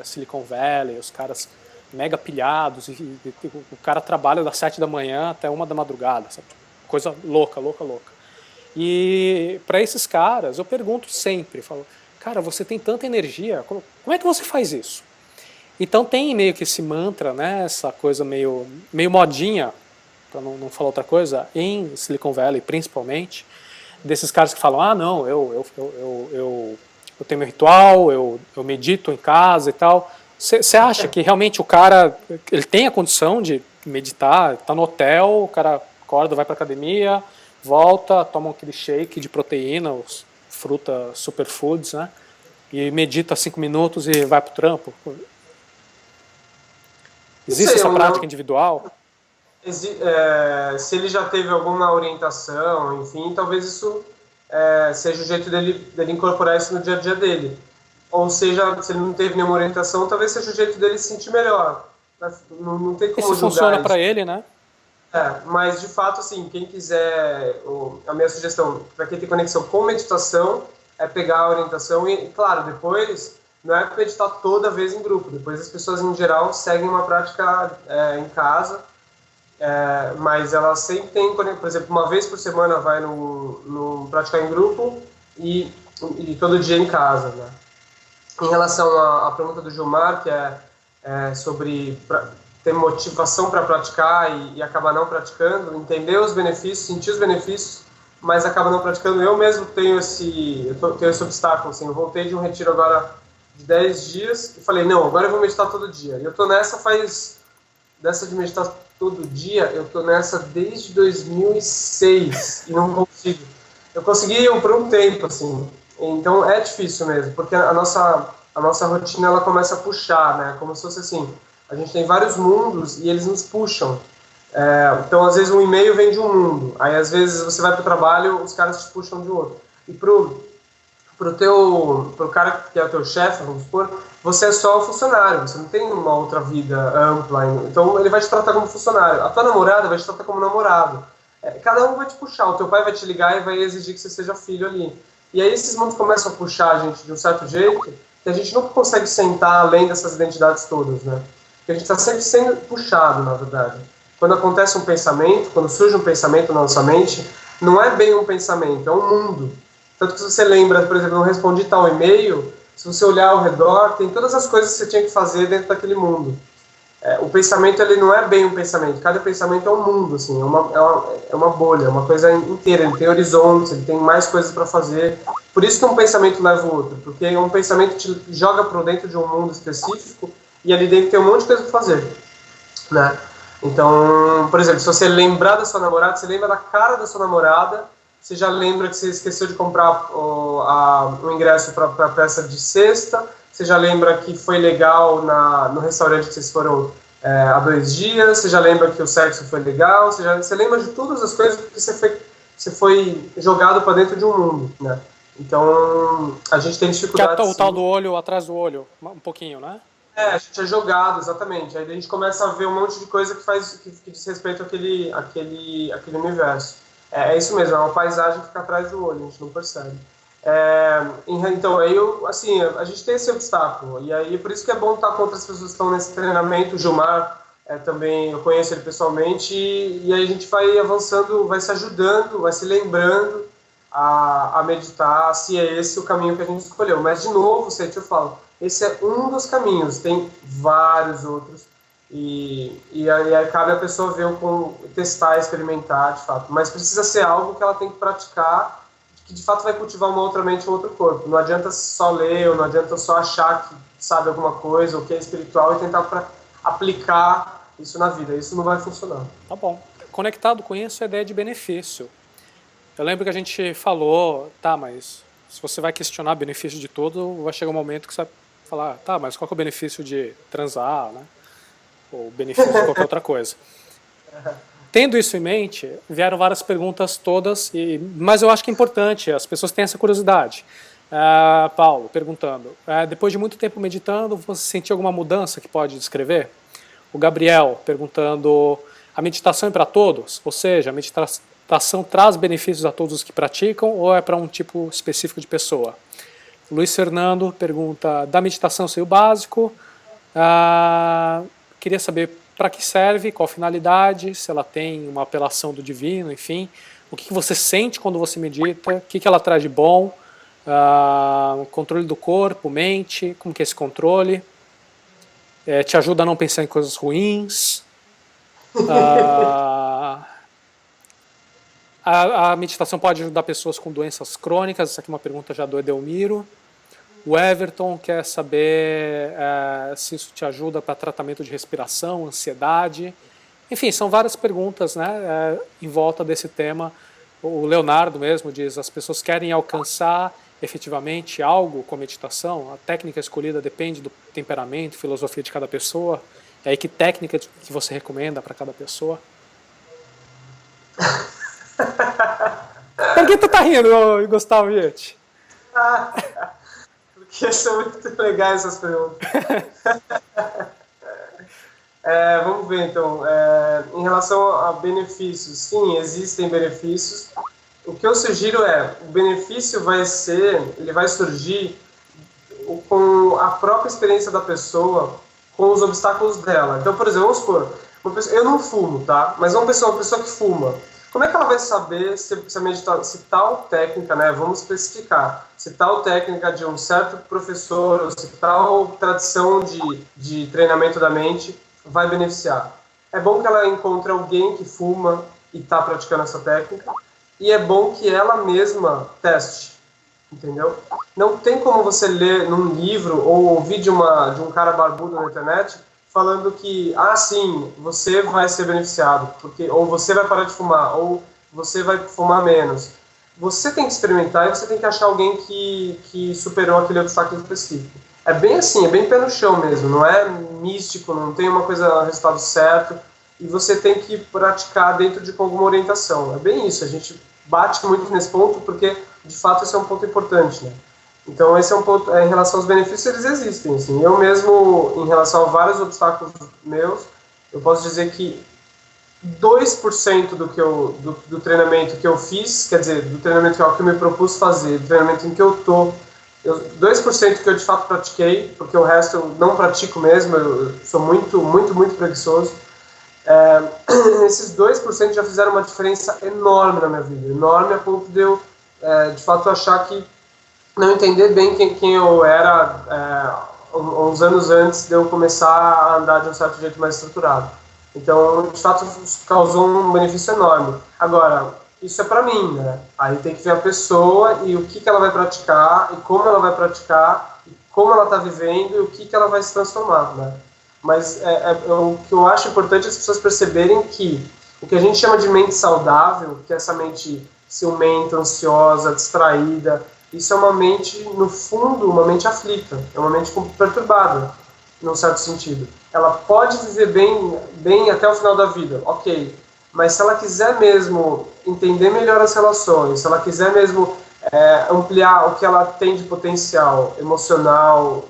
Silicon Valley, os caras mega pilhados, e o cara trabalha das 7 da manhã até 1 da madrugada, sabe? Coisa louca. E para esses caras, eu pergunto sempre, falo, cara, você tem tanta energia, como é que você faz isso? Então tem meio que esse mantra, né, essa coisa meio modinha, para não falar outra coisa, em Silicon Valley principalmente, desses caras que falam, não, eu tenho meu ritual, eu medito em casa e tal. Você acha que realmente o cara ele tem a condição de meditar, está no hotel, o cara acorda, vai para academia, volta, toma aquele shake de proteína, os frutas superfoods, né? E medita 5 minutos e vai para o trampo? Existe essa prática individual? Se ele já teve alguma orientação, enfim, talvez isso seja o jeito dele incorporar isso no dia a dia dele. Ou seja, se ele não teve nenhuma orientação, talvez seja o jeito dele se sentir melhor. Não tem como julgar. Isso funciona para ele, né? Mas de fato, assim, quem quiser, a minha sugestão para quem tem conexão com meditação é pegar a orientação e, claro, depois não é meditar toda vez em grupo. Depois as pessoas em geral seguem uma prática em casa, mas ela sempre tem, por exemplo, uma vez por semana vai no praticar em grupo e todo dia em casa, né? Em relação à pergunta do Gilmar, que é sobre ter motivação para praticar e acabar não praticando, entender os benefícios, sentir os benefícios, mas acaba não praticando. Eu mesmo tenho esse obstáculo, assim, eu voltei de um retiro agora de 10 dias e falei, não, agora eu vou meditar todo dia. E eu tô nessa dessa de meditar todo dia, eu tô nessa desde 2006 e não consigo. Eu consegui por um tempo, assim. Então é difícil mesmo, porque a nossa rotina ela começa a puxar, né? Como se fosse assim, a gente tem vários mundos e eles nos puxam. Então às vezes um e-mail vem de um mundo, aí às vezes você vai para o trabalho, os caras te puxam de outro. E pro cara que é o teu chefe, vamos supor, você é só o funcionário, você não tem uma outra vida ampla. Então ele vai te tratar como funcionário. A tua namorada vai te tratar como namorado. Cada um vai te puxar, o teu pai vai te ligar e vai exigir que você seja filho ali. E aí esses mundos começam a puxar a gente de um certo jeito que a gente nunca consegue sentar além dessas identidades todas, né? Porque a gente está sempre sendo puxado, na verdade. Quando acontece um pensamento, quando surge um pensamento na nossa mente, não é bem um pensamento, é um mundo. Tanto que se você lembra, por exemplo, não respondi tal e-mail, se você olhar ao redor, tem todas as coisas que você tinha que fazer dentro daquele mundo. O pensamento, ele não é bem um pensamento, cada pensamento é um mundo, assim, é uma bolha, é uma coisa inteira, ele tem horizontes, ele tem mais coisas para fazer. Por isso que um pensamento leva o outro, porque um pensamento te joga para dentro de um mundo específico e ali dentro tem um monte de coisa para fazer, né? Então, por exemplo, se você lembrar da sua namorada, você lembra da cara da sua namorada, você já lembra que você esqueceu de comprar o ingresso para a peça de sexta, você já lembra que foi legal no restaurante que vocês foram há 2 dias, você já lembra que o sexo foi legal, você lembra de todas as coisas que você foi jogado para dentro de um mundo, né? Então, a gente tem dificuldade... Que é o tal do olho atrás do olho, um pouquinho, né? A gente é jogado, exatamente. Aí a gente começa a ver um monte de coisa que diz respeito àquele universo. É isso mesmo, é uma paisagem que fica atrás do olho, a gente não percebe. Então, assim, a gente tem esse obstáculo, e aí por isso que é bom estar com outras pessoas que estão nesse treinamento. O Gilmar também, eu conheço ele pessoalmente, e aí a gente vai avançando, vai se ajudando, vai se lembrando a meditar, se é esse o caminho que a gente escolheu. Mas, de novo, Sete, eu falo, esse é um dos caminhos, tem vários outros, e aí cabe a pessoa ver, testar, experimentar, de fato. Mas precisa ser algo que ela tem que praticar, que de fato vai cultivar uma outra mente, um outro corpo. Não adianta só ler, ou não adianta só achar que sabe alguma coisa, ou que é espiritual, e tentar aplicar isso na vida. Isso não vai funcionar. Tá bom. Conectado com isso é a ideia de benefício. Eu lembro que a gente falou, mas se você vai questionar benefício de todo, vai chegar um momento que você vai falar, mas qual que é o benefício de transar, né? Ou benefício de qualquer outra coisa. Tendo isso em mente, vieram várias perguntas todas, mas eu acho que é importante, as pessoas têm essa curiosidade. Paulo, perguntando, depois de muito tempo meditando, você sentiu alguma mudança que pode descrever? O Gabriel, perguntando, a meditação é para todos? Ou seja, a meditação traz benefícios a todos os que praticam ou é para um tipo específico de pessoa? Luiz Fernando pergunta, da meditação sei o básico, queria saber para que serve, qual a finalidade, se ela tem uma apelação do divino, enfim, o que você sente quando você medita, o que ela traz de bom, controle do corpo, mente, como que é esse controle, te ajuda a não pensar em coisas ruins, a meditação pode ajudar pessoas com doenças crônicas, essa aqui é uma pergunta já do Edelmiro. O Everton quer saber se isso te ajuda para tratamento de respiração, ansiedade. Enfim, são várias perguntas, né, em volta desse tema. O Leonardo mesmo diz, as pessoas querem alcançar efetivamente algo com a meditação. A técnica escolhida depende do temperamento, filosofia de cada pessoa. E aí, que técnica que você recomenda para cada pessoa? Por que tu tá rindo, Gustavo Vietti? Porque são muito legais essas perguntas. Vamos ver, então. Em relação a benefícios, sim, existem benefícios. O que eu sugiro o benefício vai surgir com a própria experiência da pessoa, com os obstáculos dela. Então, por exemplo, vamos supor, eu não fumo, tá? Mas uma pessoa que fuma, como é que ela vai saber se tal técnica, né, vamos especificar, se tal técnica de um certo professor, ou se tal tradição de treinamento da mente vai beneficiar? É bom que ela encontre alguém que fuma e está praticando essa técnica, e é bom que ela mesma teste, entendeu? Não tem como você ler num livro ou ouvir de um cara barbudo na internet falando que, sim, você vai ser beneficiado, ou você vai parar de fumar, ou você vai fumar menos. Você tem que experimentar e você tem que achar alguém que superou aquele obstáculo específico. É bem assim, é bem pé no chão mesmo, não é místico, não tem uma coisa, resultado certo, e você tem que praticar dentro de alguma orientação. É bem isso, a gente bate muito nesse ponto porque, de fato, esse é um ponto importante, né? Então, esse é um ponto, em relação aos benefícios, eles existem. Assim. Eu mesmo, em relação a vários obstáculos meus, eu posso dizer que 2% do treinamento que eu fiz, quer dizer, do treinamento que eu me propus fazer, do treinamento em que eu estou, 2% que eu de fato pratiquei, porque o resto eu não pratico mesmo, eu sou muito, muito, muito preguiçoso. Esses 2% já fizeram uma diferença enorme na minha vida, enorme a ponto de eu, de fato, achar que não entender bem quem eu era uns anos antes de eu começar a andar de um certo jeito mais estruturado. Então, de fato, causou um benefício enorme. Agora, isso é para mim, né? Aí tem que ver a pessoa e o que ela vai praticar, e como ela vai praticar, e como ela está vivendo, e o que ela vai se transformar, né? Mas o que eu acho importante é as pessoas perceberem que o que a gente chama de mente saudável, que é essa mente ciumenta, ansiosa, distraída, isso é uma mente, no fundo, uma mente aflita, é uma mente perturbada, num certo sentido. Ela pode viver bem até o final da vida, ok, mas se ela quiser mesmo entender melhor as relações, se ela quiser mesmo ampliar o que ela tem de potencial emocional,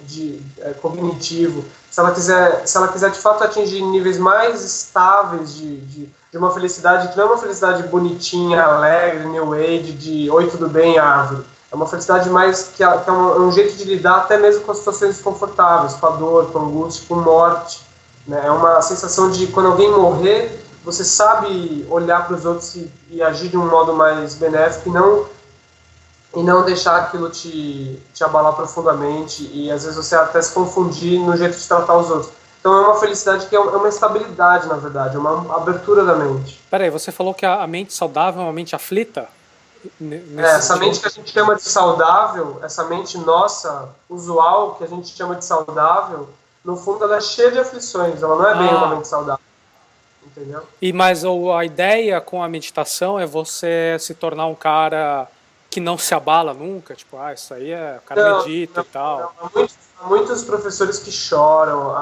cognitivo, se ela quiser de fato atingir níveis mais estáveis de uma felicidade que não é uma felicidade bonitinha, alegre, new age, de oi, tudo bem, árvore. É uma felicidade mais que é um jeito de lidar até mesmo com as situações desconfortáveis, com a dor, com a angústia, com morte. Né? É uma sensação de quando alguém morrer, você sabe olhar para os outros e agir de um modo mais benéfico e não deixar aquilo te abalar profundamente e às vezes você até se confundir no jeito de tratar os outros. Então é uma felicidade que é uma estabilidade, na verdade, é uma abertura da mente. Peraí, você falou que a mente saudável é uma mente aflita? Essa mente que a gente chama de saudável, essa mente nossa, usual, que a gente chama de saudável, no fundo ela é cheia de aflições, ela não é bem uma mente saudável. Entendeu? Mas a ideia com a meditação é você se tornar um cara que não se abala nunca? Tipo, isso aí o cara medita e tal. Há muitos professores que choram.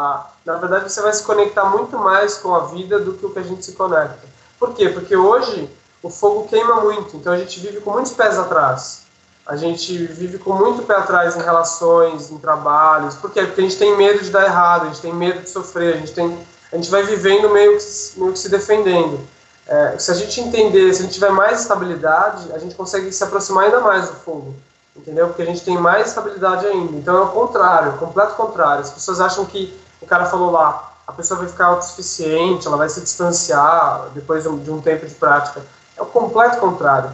Na verdade, você vai se conectar muito mais com a vida do que o que a gente se conecta. Por quê? Porque hoje o fogo queima muito, então a gente vive com muitos pés atrás. A gente vive com muito pé atrás em relações, em trabalhos. Por quê? Porque a gente tem medo de dar errado, a gente tem medo de sofrer, a gente vai vivendo meio que se defendendo. Se a gente entender, se a gente tiver mais estabilidade, a gente consegue se aproximar ainda mais do fogo, entendeu? Porque a gente tem mais estabilidade ainda. Então é o contrário, o completo contrário. As pessoas acham que, o cara falou lá, a pessoa vai ficar autossuficiente, ela vai se distanciar depois de um tempo de prática. É o completo contrário.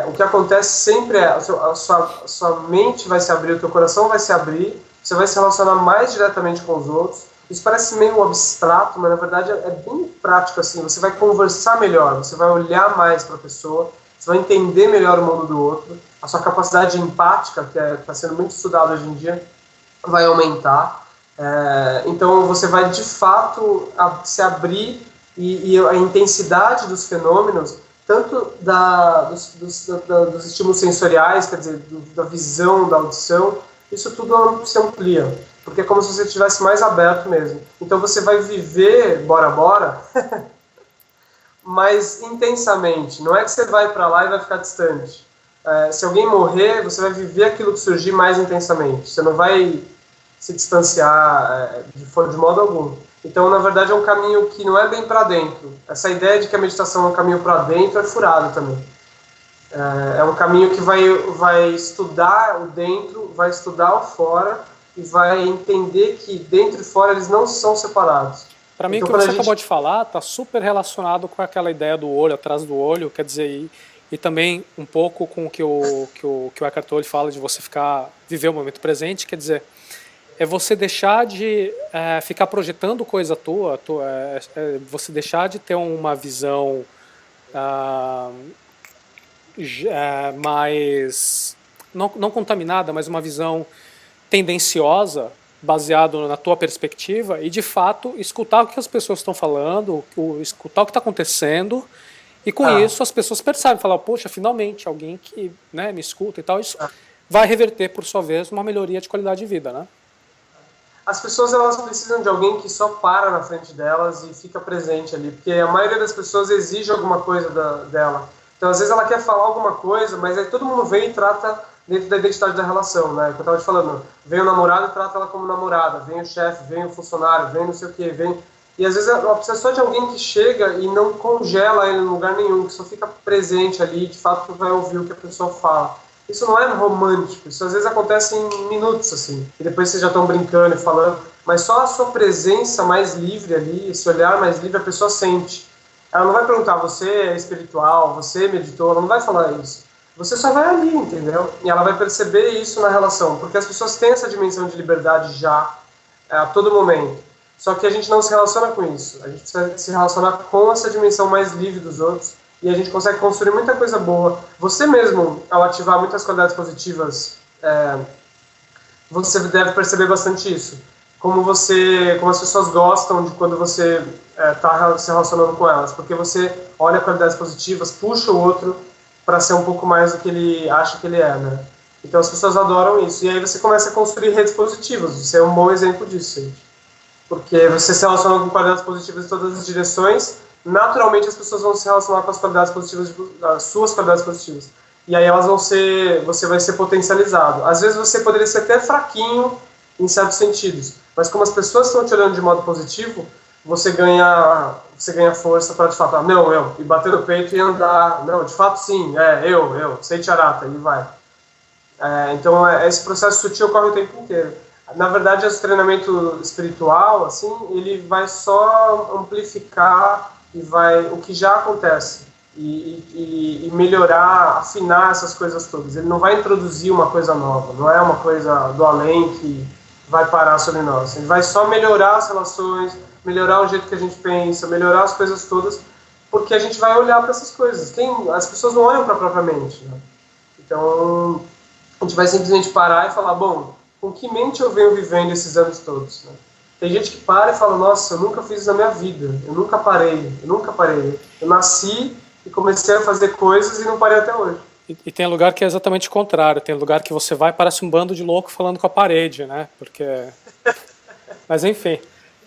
O que acontece sempre a sua mente vai se abrir, o teu coração vai se abrir, você vai se relacionar mais diretamente com os outros. Isso parece meio abstrato, mas na verdade é bem prático assim. Você vai conversar melhor, você vai olhar mais para a pessoa, você vai entender melhor o mundo do outro, a sua capacidade empática, que está sendo muito estudada hoje em dia, vai aumentar. Então você vai de fato se abrir e a intensidade dos fenômenos, tanto dos estímulos sensoriais, quer dizer, da visão, da audição, isso tudo se amplia, porque é como se você estivesse mais aberto mesmo. Então você vai viver, bora, mais intensamente. Não é que você vai para lá e vai ficar distante. Se alguém morrer, você vai viver aquilo que surgir mais intensamente. Você não vai se distanciar de modo algum. Então, na verdade, é um caminho que não é bem para dentro. Essa ideia de que a meditação é um caminho para dentro é furada também. É um caminho que vai estudar o dentro, vai estudar o fora e vai entender que dentro e fora eles não são separados. Para mim, então, o que você acabou de falar está super relacionado com aquela ideia do olho atrás do olho, quer dizer, e também um pouco com o que o Eckhart Tolle fala de você viver o momento presente, quer dizer, é você deixar de ficar projetando coisa tua, você deixar de ter uma visão mais, não contaminada, mas uma visão tendenciosa, baseado na tua perspectiva, e de fato escutar o que as pessoas estão falando, escutar o que está acontecendo, e com isso as pessoas percebem, falam, poxa, finalmente alguém que me escuta e tal, isso vai reverter por sua vez uma melhoria de qualidade de vida, né? As pessoas elas precisam de alguém que só para na frente delas e fica presente ali, porque a maioria das pessoas exige alguma coisa dela. Então, às vezes ela quer falar alguma coisa, mas aí todo mundo vem e trata dentro da identidade da relação, né? Que eu estava te falando, vem o namorado e trata ela como namorada, vem o chefe, vem o funcionário, vem não sei o quê, vem... E às vezes ela precisa só de alguém que chega e não congela ele em lugar nenhum, que só fica presente ali e de fato vai ouvir o que a pessoa fala. Isso não é romântico, isso às vezes acontece em minutos, assim, e depois vocês já estão brincando e falando, mas só a sua presença mais livre ali, esse olhar mais livre, a pessoa sente. Ela não vai perguntar, você é espiritual, você meditou, ela não vai falar isso. Você só vai ali, entendeu? E ela vai perceber isso na relação, porque as pessoas têm essa dimensão de liberdade já, a todo momento. Só que a gente não se relaciona com isso. A gente precisa se relacionar com essa dimensão mais livre dos outros, e a gente consegue construir muita coisa boa. Você mesmo, ao ativar muitas qualidades positivas, você deve perceber bastante isso. Como as pessoas gostam de quando você está se relacionando com elas, porque você olha qualidades positivas, puxa o outro para ser um pouco mais do que ele acha que ele é, né? Então as pessoas adoram isso, e aí você começa a construir redes positivas. Você é um bom exemplo disso, gente. Porque você se relaciona com qualidades positivas em todas as direções, naturalmente as pessoas vão se relacionar com as qualidades positivas, as suas qualidades positivas. E aí você vai ser potencializado. Às vezes você poderia ser até fraquinho em certos sentidos, mas como as pessoas estão te olhando de modo positivo, você ganha força para de fato, e bater no peito e andar, não, de fato sim, eu, sei charata, e vai. Então esse processo sutil ocorre o tempo inteiro. Na verdade, esse treinamento espiritual, assim, ele vai só amplificar o que já acontece e melhorar, afinar essas coisas todas. Ele não vai introduzir uma coisa nova, não é uma coisa do além que vai parar sobre nós. Ele vai só melhorar as relações, melhorar o jeito que a gente pensa, melhorar as coisas todas, porque a gente vai olhar para essas coisas. As pessoas não olham para a própria mente, né? Então, a gente vai simplesmente parar e falar, bom, com que mente eu venho vivendo esses anos todos, né? Tem gente que para e fala, nossa, eu nunca fiz isso na minha vida, eu nunca parei. Eu nasci e comecei a fazer coisas e não parei até hoje. E tem lugar que é exatamente o contrário, tem lugar que você vai e parece um bando de louco falando com a parede, né? Porque... Mas enfim,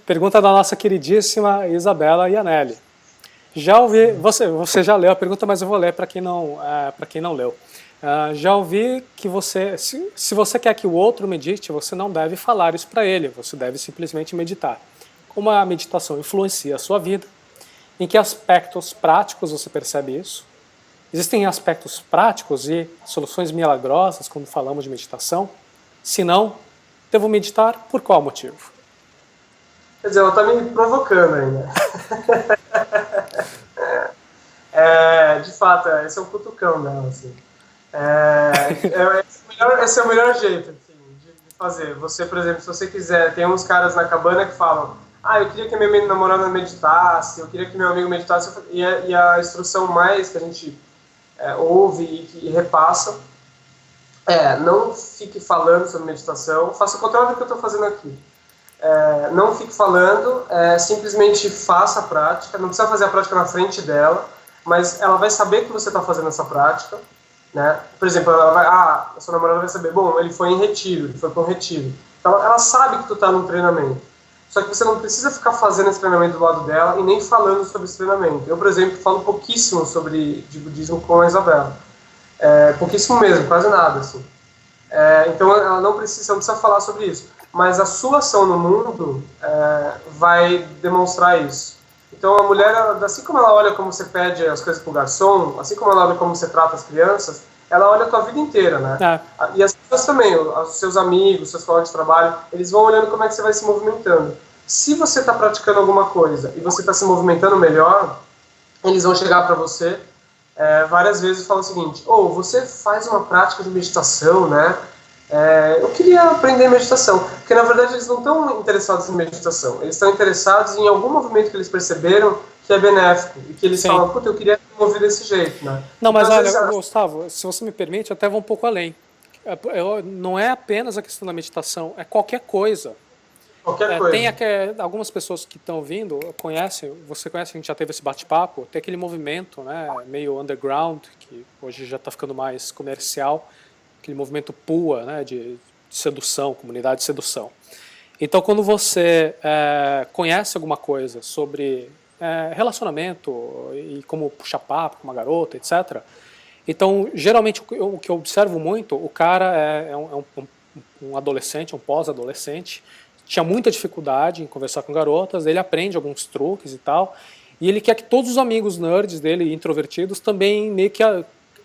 pergunta da nossa queridíssima Isabela Ianelli. Já ouvi, você já leu a pergunta, mas eu vou ler para quem não leu. Já ouvi que se você quer que o outro medite, você não deve falar isso para ele, você deve simplesmente meditar. Como a meditação influencia a sua vida, em que aspectos práticos você percebe isso? Existem aspectos práticos e soluções milagrosas quando falamos de meditação? Se não, devo meditar por qual motivo? Quer dizer, ela está me provocando ainda. De fato, esse é um cutucão dela, assim. Esse é o melhor jeito assim, de fazer. Você, por exemplo, se você quiser, tem uns caras na cabana que falam, eu queria que a minha namorada meditasse, eu queria que meu amigo meditasse, e a instrução mais que a gente ouve e repassa não fique falando sobre meditação, faça o contrário do que eu estou fazendo aqui. Não fique falando, simplesmente faça a prática, não precisa fazer a prática na frente dela, mas ela vai saber que você está fazendo essa prática, né? Por exemplo, a sua namorada vai saber, bom, ele foi para um retiro. Então ela sabe que tu está num treinamento. Só que você não precisa ficar fazendo esse treinamento do lado dela e nem falando sobre esse treinamento. Eu, por exemplo, falo pouquíssimo de budismo com a Isabela. Pouquíssimo mesmo, quase nada, assim. Então ela não precisa falar sobre isso. Mas a sua ação no mundo vai demonstrar isso. Então a mulher, assim como ela olha como você pede as coisas pro garçom, assim como ela olha como você trata as crianças, ela olha a tua vida inteira, né? E as pessoas também, os seus amigos, seus colegas de trabalho, eles vão olhando como é que você vai se movimentando. Se você está praticando alguma coisa e você está se movimentando melhor, eles vão chegar para você várias vezes e falar o seguinte, você faz uma prática de meditação, né? Eu queria aprender meditação, porque na verdade eles não estão interessados em meditação, eles estão interessados em algum movimento que eles perceberam que é benéfico, e que eles falam, eu queria me mover desse jeito, né? Não, mas então, olha, Gustavo, se você me permite, eu até vou um pouco além. Não é apenas a questão da meditação, é qualquer coisa. Qualquer coisa. Tem algumas pessoas que estão vindo, você conhece, a gente já teve esse bate-papo, tem aquele movimento, né, meio underground, que hoje já está ficando mais comercial, aquele movimento PUA, né, de sedução, comunidade de sedução. Então, quando você conhece alguma coisa sobre relacionamento e como puxar papo com uma garota, etc. Então, geralmente, o que eu observo muito, o cara é um adolescente, um pós-adolescente, tinha muita dificuldade em conversar com garotas, ele aprende alguns truques e tal, e ele quer que todos os amigos nerds dele, introvertidos, também meio que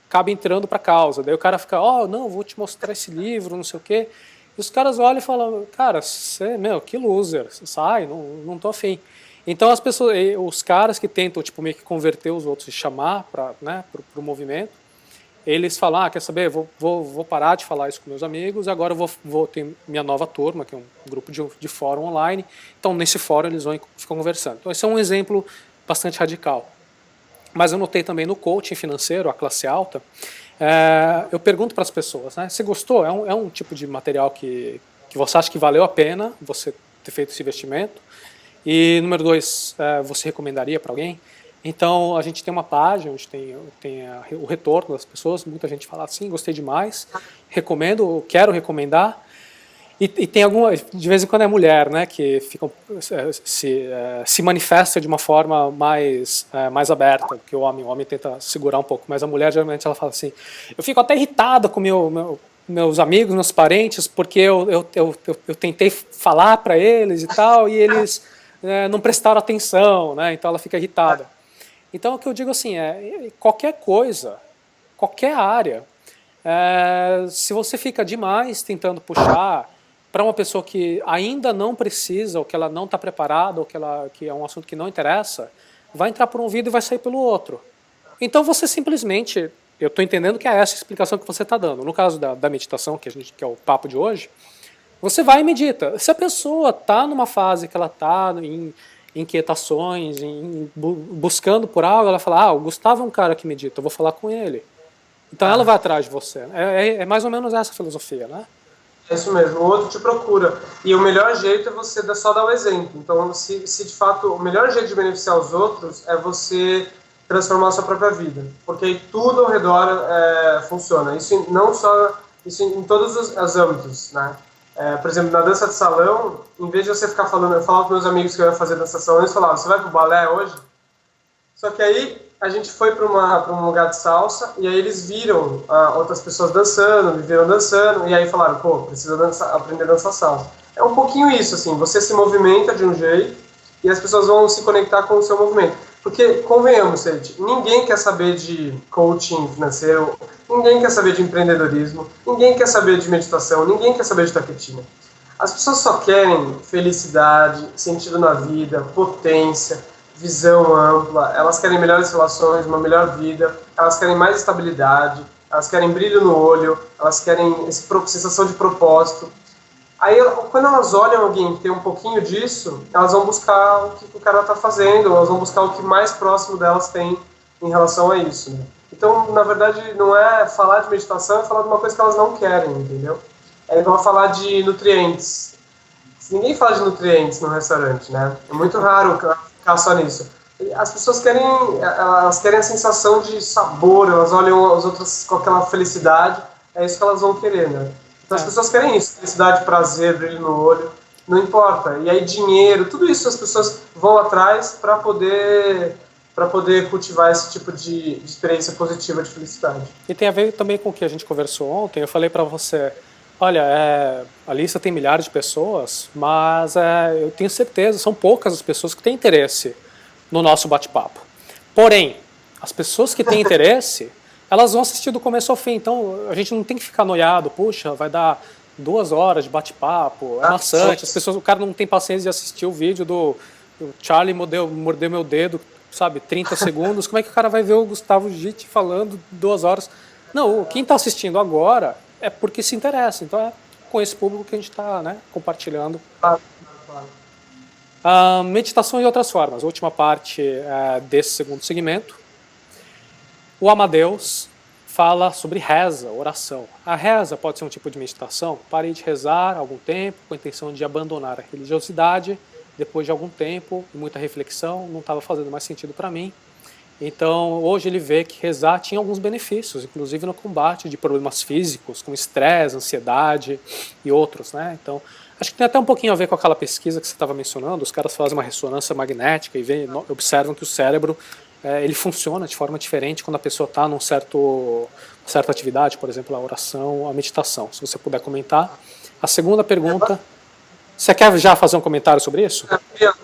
acabem entrando para a causa. Daí o cara fica, não, vou te mostrar esse livro, não sei o quê. E os caras olham e falam, cara, você, que loser, sai, não tô afim. Então as pessoas, os caras que tentam tipo, meio que converter os outros e chamar para, né, pro movimento, eles falam, quer saber, vou parar de falar isso com meus amigos, agora eu vou ter minha nova turma, que é um grupo de fórum online, então nesse fórum eles ficam conversando. Então esse é um exemplo bastante radical. Mas eu notei também no coaching financeiro, a classe alta, eu pergunto para as pessoas, né, você gostou? É um tipo de material que você acha que valeu a pena você ter feito esse investimento? E número 2, você recomendaria para alguém? Então a gente tem uma página onde tem o retorno das pessoas, muita gente fala assim, gostei demais, recomendo, quero recomendar. E tem alguma, de vez em quando é mulher, né, que ficam, se manifesta de uma forma mais aberta que o homem tenta segurar um pouco, mas a mulher geralmente ela fala assim, eu fico até irritada com meus amigos, meus parentes, porque eu tentei falar para eles e tal, e eles não prestaram atenção, né, então ela fica irritada. Então o que eu digo assim, qualquer coisa, qualquer área, se você fica demais tentando puxar para uma pessoa que ainda não precisa, ou que ela não está preparada, ou que é um assunto que não interessa, vai entrar por um ouvido e vai sair pelo outro. Então você simplesmente, eu estou entendendo que é essa a explicação que você está dando. No caso da meditação, que é o papo de hoje, você vai e medita. Se a pessoa está numa fase que ela está em inquietações, buscando por algo, ela fala, o Gustavo é um cara que medita, eu vou falar com ele. Então ela vai atrás de você. É mais ou menos essa filosofia, né? É isso mesmo, o outro te procura. E o melhor jeito é você só dar o exemplo. Então, se de fato o melhor jeito de beneficiar os outros é você transformar a sua própria vida. Porque aí tudo ao redor funciona. Isso não só, isso em todos os âmbitos, né? Por exemplo, na dança de salão, em vez de você ficar falando, eu falava com meus amigos que eu ia fazer dança de salão, eles falavam, você vai pro balé hoje? Só que aí a gente foi para um lugar de salsa e aí eles viram outras pessoas dançando, me viram dançando e aí falaram, pô, precisa aprender a dançar salsa. É um pouquinho isso, assim, você se movimenta de um jeito e as pessoas vão se conectar com o seu movimento. Porque, convenhamos, gente, ninguém quer saber de coaching financeiro, ninguém quer saber de empreendedorismo, ninguém quer saber de meditação, ninguém quer saber de tapetina. As pessoas só querem felicidade, sentido na vida, potência, visão ampla, elas querem melhores relações, uma melhor vida, elas querem mais estabilidade, elas querem brilho no olho, elas querem sensação de propósito. Aí, quando elas olham alguém que tem um pouquinho disso, elas vão buscar o que o cara está fazendo, elas vão buscar o que mais próximo delas tem em relação a isso, né? Então, na verdade, não é falar de meditação, é falar de uma coisa que elas não querem, entendeu? É igual falar de nutrientes. Ninguém fala de nutrientes no restaurante, né? É muito raro ficar só nisso. As pessoas querem a sensação de sabor, elas olham as outras com aquela felicidade, é isso que elas vão querer, né? Então as pessoas querem isso, felicidade, prazer, brilho no olho, não importa. E aí dinheiro, tudo isso as pessoas vão atrás para poder cultivar esse tipo de experiência positiva de felicidade. E tem a ver também com o que a gente conversou ontem, eu falei para você, olha, a lista tem milhares de pessoas, mas eu tenho certeza, são poucas as pessoas que têm interesse no nosso bate-papo. Porém, as pessoas que têm interesse, elas vão assistir do começo ao fim, então a gente não tem que ficar noiado, puxa, vai dar 2 horas de bate-papo, é maçante, o cara não tem paciência de assistir o vídeo do Charlie mordeu meu dedo, sabe, 30 segundos, como é que o cara vai ver o Gustavo Gitti falando 2 horas? Não, quem está assistindo agora é porque se interessa, então é com esse público que a gente está, né, compartilhando. Meditação e outras formas, a última parte desse segundo segmento. O Amadeus fala sobre reza, oração. A reza pode ser um tipo de meditação. Parei de rezar há algum tempo com a intenção de abandonar a religiosidade. Depois de algum tempo e muita reflexão, não estava fazendo mais sentido para mim. Então, hoje ele vê que rezar tinha alguns benefícios, inclusive no combate de problemas físicos, como estresse, ansiedade e outros, né? Então, acho que tem até um pouquinho a ver com aquela pesquisa que você estava mencionando. Os caras fazem uma ressonância magnética e observam que o cérebro ele funciona de forma diferente quando a pessoa está numa certa atividade, por exemplo, a oração, a meditação. Se você puder comentar. A segunda pergunta... Você quer já fazer um comentário sobre isso?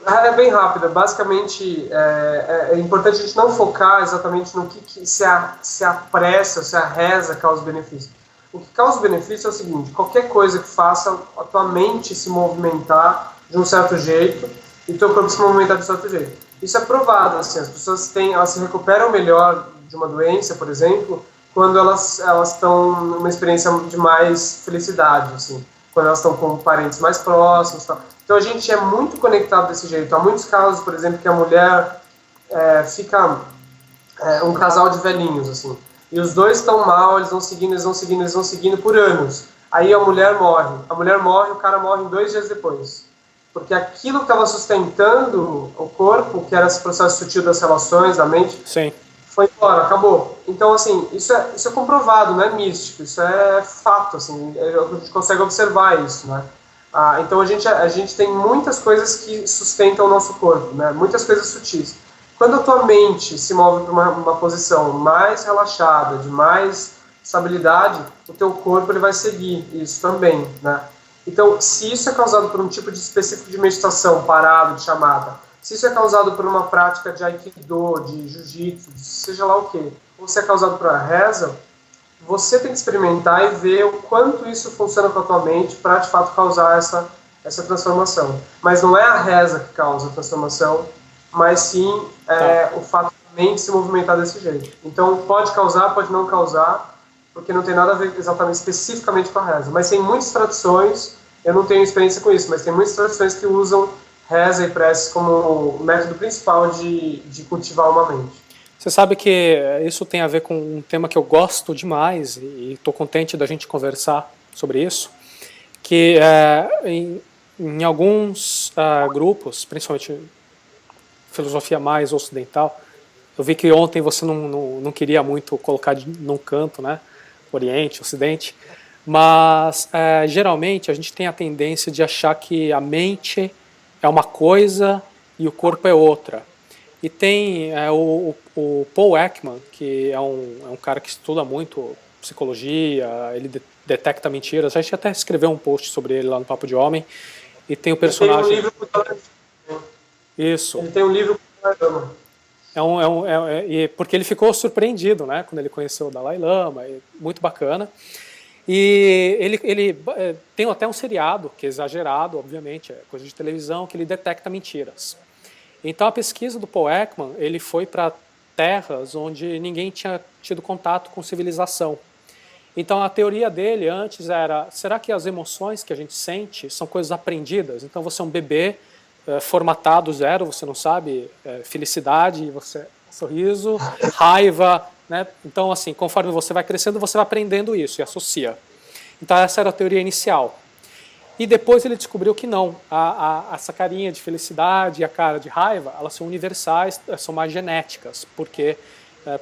É bem rápida. Basicamente, é importante a gente não focar exatamente no que se a prece ou se a reza causa benefício. O que causa benefício é o seguinte: qualquer coisa que faça a tua mente se movimentar de um certo jeito e teu corpo se movimentar de um certo jeito. Isso é provado, assim, as pessoas elas se recuperam melhor de uma doença, por exemplo, quando elas estão numa experiência de mais felicidade, assim, quando elas estão com parentes mais próximos, tal. Então a gente é muito conectado desse jeito. Há muitos casos, por exemplo, que a mulher fica um casal de velhinhos, assim, e os dois estão mal, eles vão seguindo por anos. Aí a mulher morre, o cara morre 2 dias depois. Porque aquilo que estava sustentando o corpo, que era esse processo sutil das relações, da mente, Sim. foi embora, acabou. Então, assim, isso é comprovado, não é místico, isso é fato, assim, a gente consegue observar isso, né? Então a gente tem muitas coisas que sustentam o nosso corpo, né? Muitas coisas sutis. Quando a tua mente se move para uma posição mais relaxada, de mais estabilidade, o teu corpo ele vai seguir isso também, né? Então, se isso é causado por um tipo de específico de meditação, parado, de chamada, se isso é causado por uma prática de aikido, de jiu-jitsu, seja lá o que, ou se é causado por uma reza, você tem que experimentar e ver o quanto isso funciona com a tua mente para, de fato, causar essa transformação. Mas não é a reza que causa a transformação, mas sim o fato da mente se movimentar desse jeito. Então, pode causar, pode não causar, porque não tem nada a ver exatamente, especificamente com a reza. Mas tem muitas tradições, eu não tenho experiência com isso, mas tem muitas tradições que usam reza e prece como o método principal de cultivar uma mente. Você sabe que isso tem a ver com um tema que eu gosto demais e estou contente da gente conversar sobre isso, que em alguns grupos, principalmente filosofia mais ocidental, eu vi que ontem você não queria muito colocar num canto, né? Oriente, Ocidente, mas geralmente a gente tem a tendência de achar que a mente é uma coisa e o corpo é outra. E tem o Paul Ekman, que é um cara que estuda muito psicologia, ele detecta mentiras. A gente até escreveu um post sobre ele lá no Papo de Homem. E tem o personagem... Ele tem um livro com o Isso. Ele tem um livro com o Dalai Lama. Porque ele ficou surpreendido, né, quando ele conheceu o Dalai Lama, muito bacana. E ele tem até um seriado, que é exagerado, obviamente, é coisa de televisão, que ele detecta mentiras. Então a pesquisa do Paul Ekman, ele foi para terras onde ninguém tinha tido contato com civilização. Então a teoria dele antes era, será que as emoções que a gente sente são coisas aprendidas? Então você é um bebê formatado zero, você não sabe, felicidade, sorriso, raiva, né? Então assim, conforme você vai crescendo, você vai aprendendo isso e associa. Então essa era a teoria inicial. E depois ele descobriu que não, essa carinha de felicidade e a cara de raiva, elas são universais, são mais genéticas, porque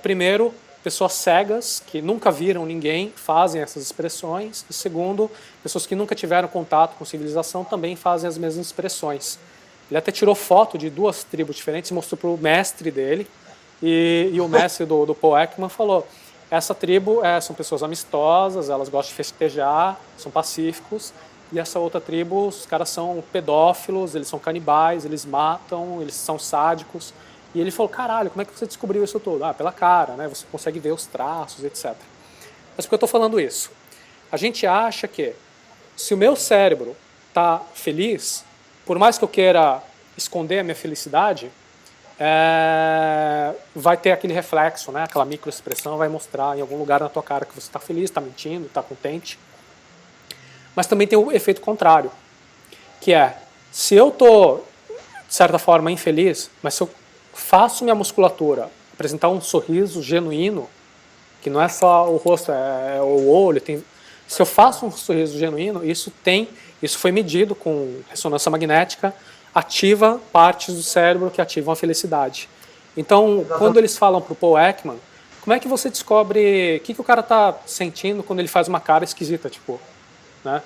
primeiro, pessoas cegas que nunca viram ninguém fazem essas expressões, e segundo, pessoas que nunca tiveram contato com civilização também fazem as mesmas expressões. Ele até tirou foto de 2 tribos diferentes e mostrou para o mestre dele, e o mestre do Paul Ekman falou, essa tribo são pessoas amistosas, elas gostam de festejar, são pacíficos, e essa outra tribo, os caras são pedófilos, eles são canibais, eles matam, eles são sádicos. E ele falou, caralho, como é que você descobriu isso tudo? Pela cara, né? Você consegue ver os traços, etc. Mas por que eu estou falando isso? A gente acha que se o meu cérebro está feliz, por mais que eu queira esconder a minha felicidade, vai ter aquele reflexo, né? Aquela microexpressão vai mostrar em algum lugar na tua cara que você está feliz, está mentindo, está contente. Mas também tem o efeito contrário, que se eu estou, de certa forma, infeliz, mas se eu faço minha musculatura apresentar um sorriso genuíno, que não é só o rosto, é o olho, se eu faço um sorriso genuíno, isso foi medido com ressonância magnética, ativa partes do cérebro que ativam a felicidade. Então, quando eles falam para o Paul Ekman, como é que você descobre o que o cara está sentindo quando ele faz uma cara esquisita, tipo... Né?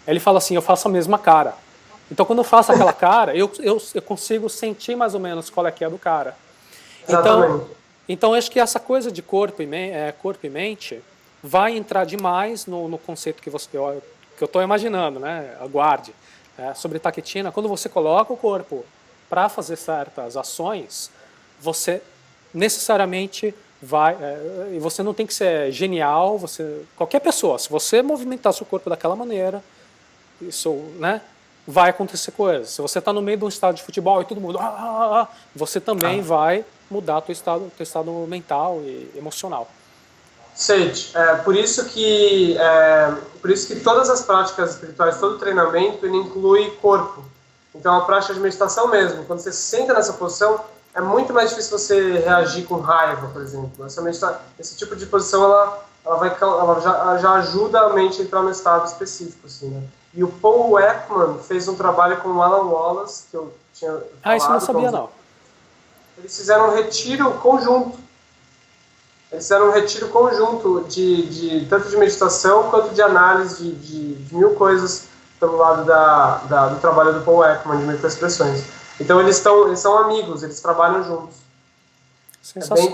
Ele fala assim, eu faço a mesma cara. Então, quando eu faço aquela cara, eu consigo sentir mais ou menos qual é que é do cara. Então acho que essa coisa de corpo e mente vai entrar demais no conceito que eu estou imaginando, né? Aguarde. Sobre taquitina, quando você coloca o corpo para fazer certas ações, você necessariamente e você não tem que ser genial, qualquer pessoa, se você movimentar seu corpo daquela maneira, isso, né, vai acontecer coisas. Se você está no meio de um estádio de futebol e todo mundo, você também vai mudar teu estado mental e emocional. Sage, por isso que todas as práticas espirituais, todo o treinamento, ele inclui corpo. Então, a prática de meditação mesmo, quando você se senta nessa posição, é muito mais difícil você reagir com raiva, por exemplo. Esse tipo de posição, ela já ajuda a mente a entrar num estado específico, assim, né? E o Paul Ekman fez um trabalho com o Alan Wallace, que eu tinha falado. Isso eu não sabia, não. Eles fizeram um retiro conjunto. De tanto de meditação quanto de análise de mil coisas pelo lado do trabalho do Paul Ekman, de microexpressões. Então eles são amigos, eles trabalham juntos. É bem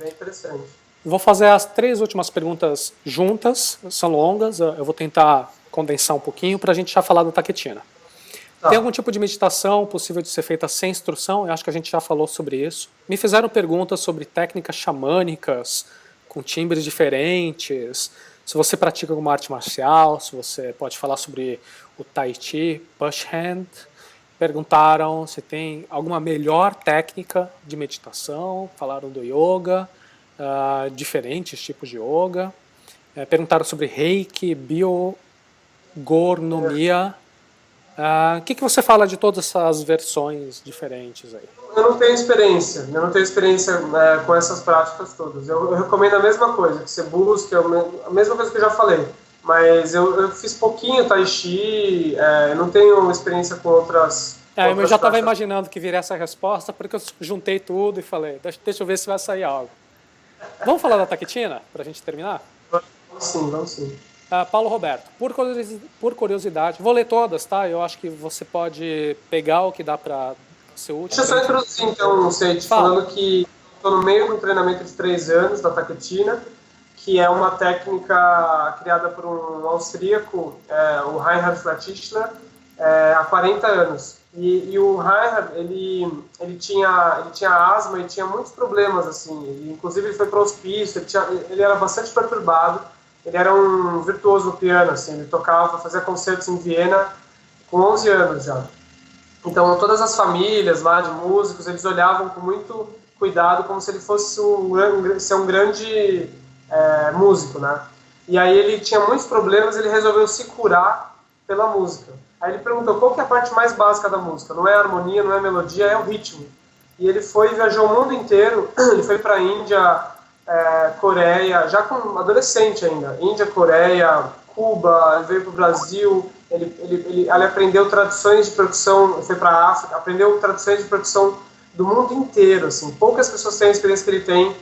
interessante. Vou fazer as 3 últimas perguntas juntas, são longas, eu vou tentar condensar um pouquinho para a gente já falar da taquetina. Tá. Tem algum tipo de meditação possível de ser feita sem instrução? Eu acho que a gente já falou sobre isso. Me fizeram perguntas sobre técnicas xamânicas, com timbres diferentes, se você pratica alguma arte marcial, se você pode falar sobre o Tai Chi, Push Hand. Perguntaram se tem alguma melhor técnica de meditação, falaram do yoga, diferentes tipos de yoga. Perguntaram sobre Reiki, biogornomia. O que você fala de todas essas versões diferentes aí? Eu não tenho experiência com essas práticas todas. Eu recomendo a mesma coisa, que você busque, a mesma coisa que eu já falei. Mas eu fiz pouquinho Tai Chi, eu não tenho experiência com outras... Eu já estava imaginando que viria essa resposta, porque eu juntei tudo e falei, deixa eu ver se vai sair algo. Vamos falar da taquetina, para a gente terminar? Vamos sim. Paulo Roberto, por curiosidade, vou ler todas, tá? Eu acho que você pode pegar o que dá para ser útil. Deixa eu só introduzir, então, Sage, falando que estou no meio de um treinamento de 3 anos da taquetina, que é uma técnica criada por um austríaco, o Reinhard Flatischler, há 40 anos. E o Reinhard, ele tinha asma e tinha muitos problemas, assim. Inclusive, ele foi para o hospício, ele era bastante perturbado. Ele era um virtuoso no piano, assim. Ele fazia concertos em Viena com 11 anos já. Então, todas as famílias lá de músicos, eles olhavam com muito cuidado, como se ele fosse ser um grande músico, né? E aí ele tinha muitos problemas, ele resolveu se curar pela música. Aí ele perguntou qual que é a parte mais básica da música. Não é a harmonia, não é a melodia, é o ritmo. E ele viajou o mundo inteiro, ele foi para a Índia, Coreia, já como adolescente ainda. Índia, Coreia, Cuba, ele veio para o Brasil, ele aprendeu tradições de percussão, foi para a África, aprendeu tradições de percussão do mundo inteiro. Assim. Poucas pessoas têm a experiência que ele tem,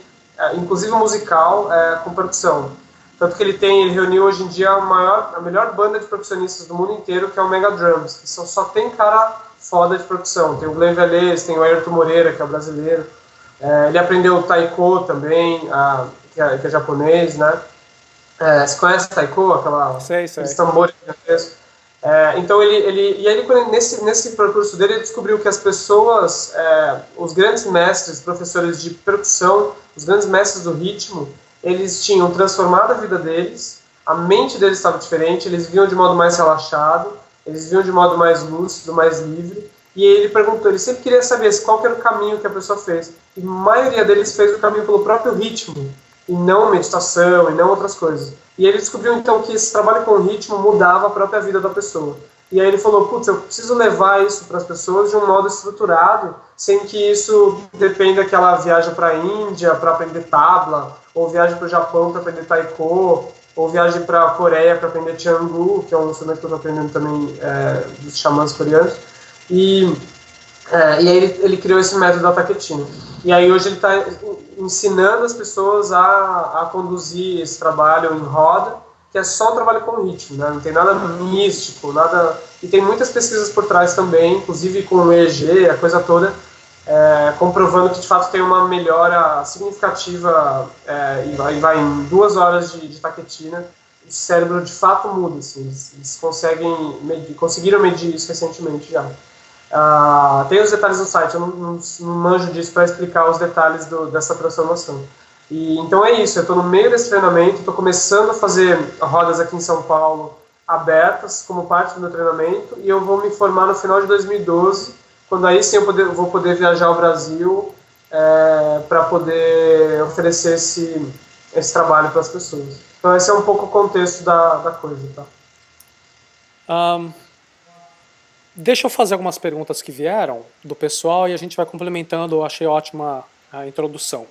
inclusive musical, com percussão. Tanto que ele reuniu hoje em dia a melhor banda de percussionistas do mundo inteiro, que é o Mega Drums, que só tem cara foda de percussão. Tem o Glenn Velez, tem o Ayrton Moreira, que é brasileiro. Ele aprendeu Taiko também, que é japonês, né? Você conhece Taiko? Aqueles tambores gigantescos. Então, nesse percurso dele, ele descobriu que as pessoas, os grandes mestres, professores de percussão, os grandes mestres do ritmo, eles tinham transformado a vida deles, a mente deles estava diferente, eles viam de modo mais relaxado, eles viam de modo mais lúcido, mais livre. E ele perguntou, ele sempre queria saber qual era o caminho que a pessoa fez. E a maioria deles fez o caminho pelo próprio ritmo, e não meditação, e não outras coisas. E ele descobriu então que esse trabalho com o ritmo mudava a própria vida da pessoa. E aí ele falou, putz, eu preciso levar isso para as pessoas de um modo estruturado, sem que isso dependa que ela viaje para a Índia para aprender tabla, ou viaje para o Japão para aprender taiko, ou viaje para a Coreia para aprender Canggu, que é um instrumento que eu estou aprendendo também dos xamãs coreanos. E aí ele criou esse método da taquetina. E aí hoje ele está ensinando as pessoas a conduzir esse trabalho em roda, que é só um trabalho com ritmo, né? Não tem nada místico, nada... E tem muitas pesquisas por trás também, inclusive com o EEG, a coisa toda, comprovando que de fato tem uma melhora significativa, e vai em 2 horas de taquetina, o cérebro de fato muda, assim, eles conseguiram medir isso recentemente já. Tem os detalhes no site, eu não manjo disso para explicar os detalhes dessa transformação. Então é isso, eu estou no meio desse treinamento, estou começando a fazer rodas aqui em São Paulo abertas como parte do meu treinamento, e eu vou me formar no final de 2012, quando aí sim eu vou poder viajar ao Brasil para poder oferecer esse trabalho para as pessoas. Então esse é um pouco o contexto da coisa, tá? Deixa eu fazer algumas perguntas que vieram do pessoal e a gente vai complementando. Eu achei ótima a introdução.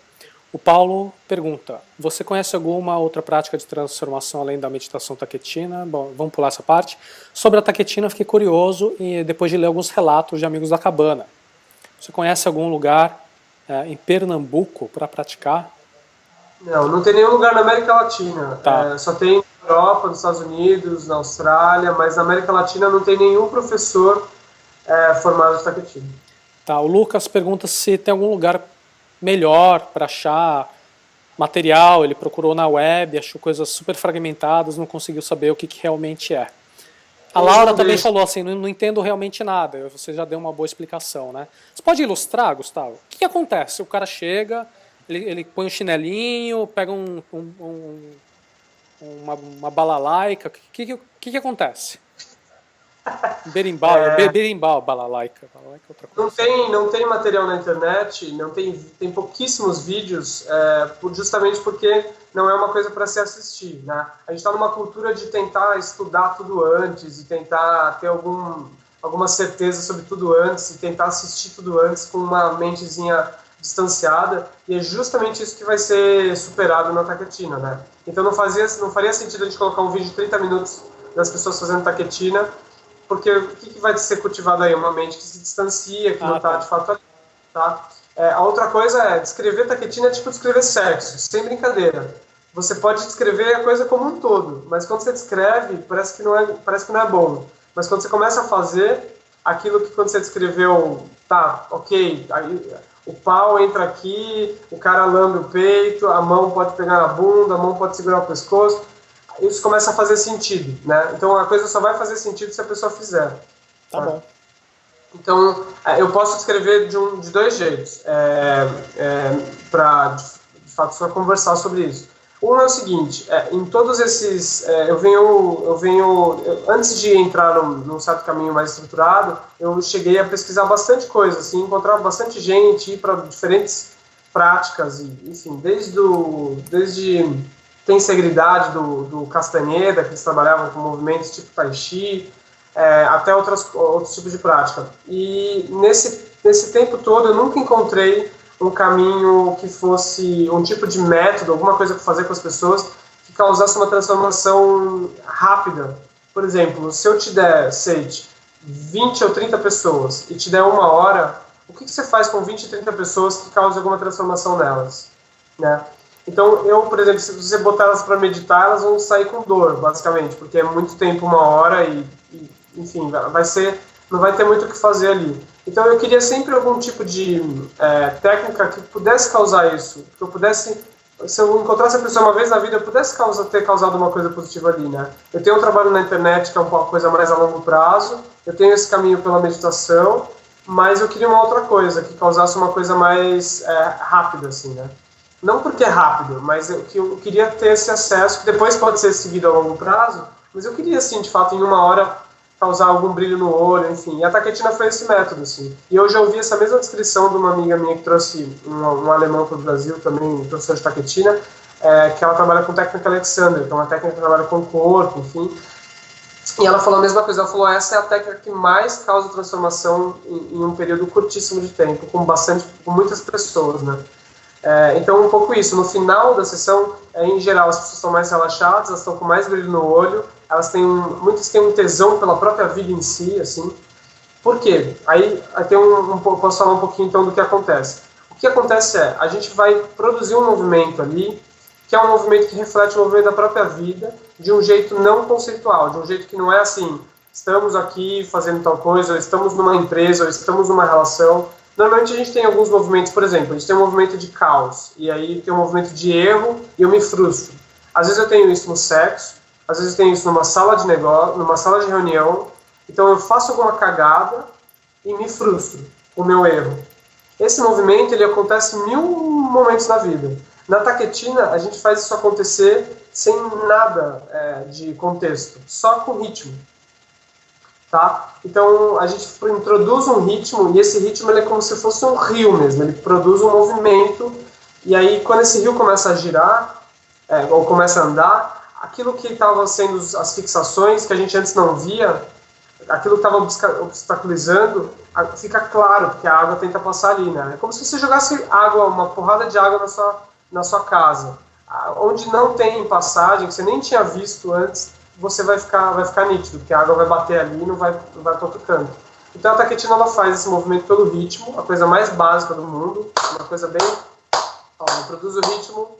O Paulo pergunta: você conhece alguma outra prática de transformação além da meditação taquetina? Bom, vamos pular essa parte. Sobre a taquetina, eu fiquei curioso e depois de ler alguns relatos de amigos da cabana. Você conhece algum lugar em Pernambuco para praticar? Não tem nenhum lugar na América Latina. Tá. Só tem na Europa, nos Estados Unidos, na Austrália, mas na América Latina não tem nenhum professor formado de taquetina. Tá. O Lucas pergunta se tem algum lugar melhor para achar material. Ele procurou na web, achou coisas super fragmentadas, não conseguiu saber o que realmente é. A Laura também falou assim: não entendo realmente nada. Você já deu uma boa explicação, né? Você pode ilustrar, Gustavo? O que acontece? O cara chega, ele põe um chinelinho, pega uma balalaica. O que acontece? Berimbau, berimbau, balalaica. Balalaica é outra coisa. Não tem material na internet, tem pouquíssimos vídeos, justamente porque não é uma coisa para se assistir, né? A gente está numa cultura de tentar estudar tudo antes, e tentar ter alguma certeza sobre tudo antes, e tentar assistir tudo antes com uma mentezinha distanciada, e é justamente isso que vai ser superado na taquetina, né? Então não faria sentido a gente colocar um vídeo de 30 minutos das pessoas fazendo taquetina, porque o que vai ser cultivado aí? Uma mente que se distancia, que não está de fato ali, tá? A outra coisa é, descrever taquetina é tipo descrever sexo, sem brincadeira. Você pode descrever a coisa como um todo, mas quando você descreve, parece que não é bom. Mas quando você começa a fazer, aquilo que quando você descreveu, tá, ok, aí, o pau entra aqui, o cara lambe o peito, a mão pode pegar na bunda, a mão pode segurar o pescoço, isso começa a fazer sentido, né? Então a coisa só vai fazer sentido se a pessoa fizer. Tá bom. Então eu posso descrever de dois jeitos, para de fato só conversar sobre isso. Um é o seguinte: em todos esses, eu venho antes de entrar num certo caminho mais estruturado, eu cheguei a pesquisar bastante coisa, assim, encontrar bastante gente, ir para diferentes práticas, e, enfim, desde tensegridade do Castaneda, que eles trabalhavam com movimentos tipo Tai Chi, até outros tipos de prática. E nesse tempo todo eu nunca encontrei um caminho que fosse um tipo de método, alguma coisa para fazer com as pessoas que causasse uma transformação rápida. Por exemplo, se eu te der, sei, 20 ou 30 pessoas e te der 1 hora, o que você faz com 20 ou 30 pessoas que cause alguma transformação nelas, né? Então, por exemplo, se você botar elas para meditar, elas vão sair com dor, basicamente, porque é muito tempo, 1 hora, enfim, não vai ter muito o que fazer ali. Então, eu queria sempre algum tipo de técnica que pudesse causar isso, que eu pudesse, se eu encontrasse a pessoa uma vez na vida, eu pudesse ter causado uma coisa positiva ali, né? Eu tenho um trabalho na internet que é uma coisa mais a longo prazo, eu tenho esse caminho pela meditação, mas eu queria uma outra coisa, que causasse uma coisa mais rápida, assim, né? Não porque é rápido, mas eu queria ter esse acesso, que depois pode ser seguido a longo prazo, mas eu queria, assim, de fato, em 1 hora, causar algum brilho no olho, enfim. E a taquetina foi esse método, assim. E eu já ouvi essa mesma descrição de uma amiga minha que trouxe um alemão para o Brasil, também professor de taquetina, que ela trabalha com técnica Alexander, que é uma técnica que trabalha com o corpo, enfim. E ela falou a mesma coisa, ela falou: essa é a técnica que mais causa transformação em um período curtíssimo de tempo, com muitas pessoas, né? Então, um pouco isso. No final da sessão, em geral, as pessoas estão mais relaxadas, elas estão com mais brilho no olho, muitas têm um tesão pela própria vida em si, assim. Por quê? Aí posso falar um pouquinho, então, do que acontece. O que acontece a gente vai produzir um movimento ali, que é um movimento que reflete o movimento da própria vida, de um jeito não conceitual, de um jeito que não é assim, estamos aqui fazendo tal coisa, ou estamos numa empresa, ou estamos numa relação. Normalmente a gente tem alguns movimentos, por exemplo, a gente tem um movimento de caos, e aí tem um movimento de erro, e eu me frustro. Às vezes eu tenho isso no sexo, às vezes eu tenho isso numa sala de negócio, numa sala de reunião, então eu faço alguma cagada, e me frustro com o meu erro. Esse movimento ele acontece em 1000 momentos na vida. Na taquetina, a gente faz isso acontecer sem nada de contexto, só com ritmo. Tá? Então, a gente introduz um ritmo, e esse ritmo ele é como se fosse um rio mesmo, ele produz um movimento, e aí quando esse rio começa a girar, ou começa a andar, aquilo que estava sendo as fixações, que a gente antes não via, aquilo que estava obstaculizando, fica claro, porque a água tenta passar ali, né? É como se você jogasse água, uma porrada de água na sua casa, onde não tem passagem, que você nem tinha visto antes, você vai ficar nítido, porque a água vai bater ali e não vai para outro canto. Então a taquetina ela faz esse movimento pelo ritmo, a coisa mais básica do mundo, uma coisa bem... ela produz o ritmo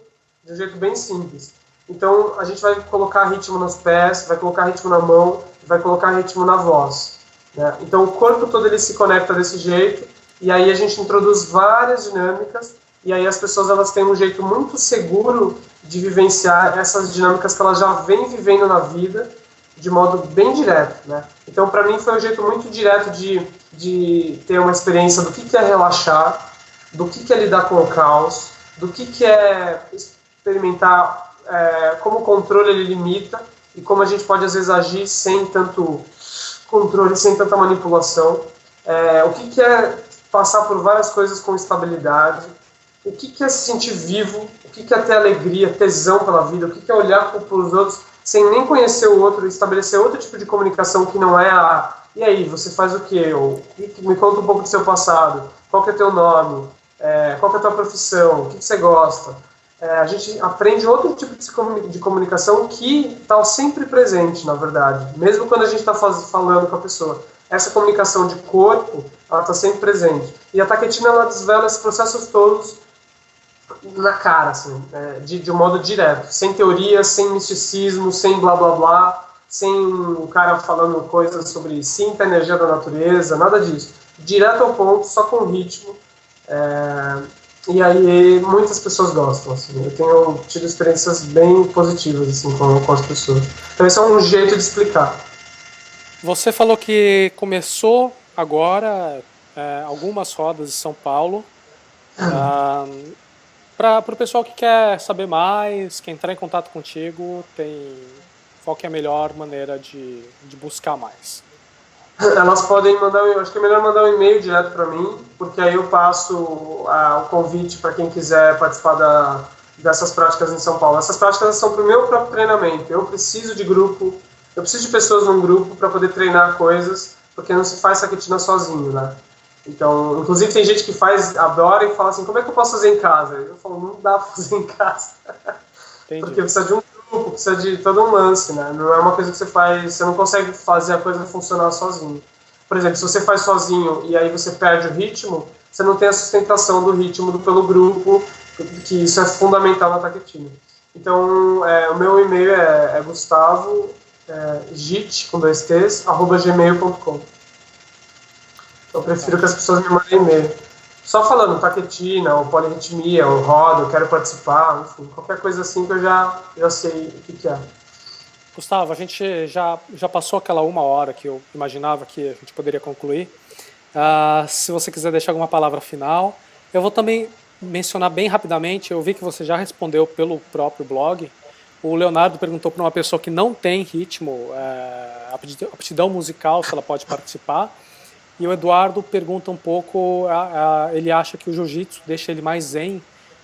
de um jeito bem simples. Então a gente vai colocar ritmo nos pés, vai colocar ritmo na mão, vai colocar ritmo na voz. Né? Então o corpo todo ele se conecta desse jeito, e aí a gente introduz várias dinâmicas, e aí as pessoas elas têm um jeito muito seguro de vivenciar essas dinâmicas que elas já vêm vivendo na vida de modo bem direto, né? Então, para mim, foi um jeito muito direto de ter uma experiência do que é relaxar, do que é lidar com o caos, do que é experimentar como o controle ele limita e como a gente pode, às vezes, agir sem tanto controle, sem tanta manipulação. O que é passar por várias coisas com estabilidade, o que é se sentir vivo, o que é ter alegria, tesão pela vida, o que é olhar para os outros sem nem conhecer o outro, estabelecer outro tipo de comunicação que não é e aí, você faz o quê? Ou me conta um pouco do seu passado, qual que é o teu nome, qual que é a tua profissão, o que você gosta. A gente aprende outro tipo de comunicação que está sempre presente, na verdade, mesmo quando a gente está falando com a pessoa. Essa comunicação de corpo, ela está sempre presente. E a taquetina, ela desvela esses processos todos na cara, assim, de um modo direto, sem teoria, sem misticismo, sem blá blá blá, sem o cara falando coisas sobre sinta a energia da natureza, nada disso. Direto ao ponto, só com ritmo. E aí muitas pessoas gostam, assim. Eu tenho tido experiências bem positivas assim, com as pessoas. Então esse é um jeito de explicar. Você falou que começou agora algumas rodas em São Paulo. Para o pessoal que quer saber mais, quer entrar em contato contigo, qual que é a melhor maneira de buscar mais? Elas podem mandar, eu acho que é melhor mandar um e-mail direto para mim, porque aí eu passo o convite para quem quiser participar dessas práticas em São Paulo. Essas práticas são para o meu próprio treinamento. Eu preciso de grupo, eu preciso de pessoas num grupo para poder treinar coisas, porque não se faz taquetina sozinho, né? Então, inclusive tem gente que adora e fala assim, como é que eu posso fazer em casa? Eu falo, não dá para fazer em casa. Entendi. Porque precisa de um grupo, precisa de todo um lance, né? Não é uma coisa que você faz, você não consegue fazer a coisa funcionar sozinho. Por exemplo, se você faz sozinho e aí você perde o ritmo, você não tem a sustentação do ritmo pelo grupo, que isso é fundamental na taquetina. Então, o meu e-mail é Gustavo, git, com 2 T's, @gmail.com. Eu prefiro que as pessoas me mandem e-mail. Só falando taquetina, ou polirritmia, ou roda, eu quero participar, enfim, qualquer coisa assim que eu já sei o que é. Gustavo, a gente já passou aquela 1 hora que eu imaginava que a gente poderia concluir. Se você quiser deixar alguma palavra final, eu vou também mencionar bem rapidamente, eu vi que você já respondeu pelo próprio blog. O Leonardo perguntou para uma pessoa que não tem ritmo, aptidão musical, se ela pode participar. E o Eduardo pergunta um pouco, ele acha que o jiu-jitsu deixa ele mais zen,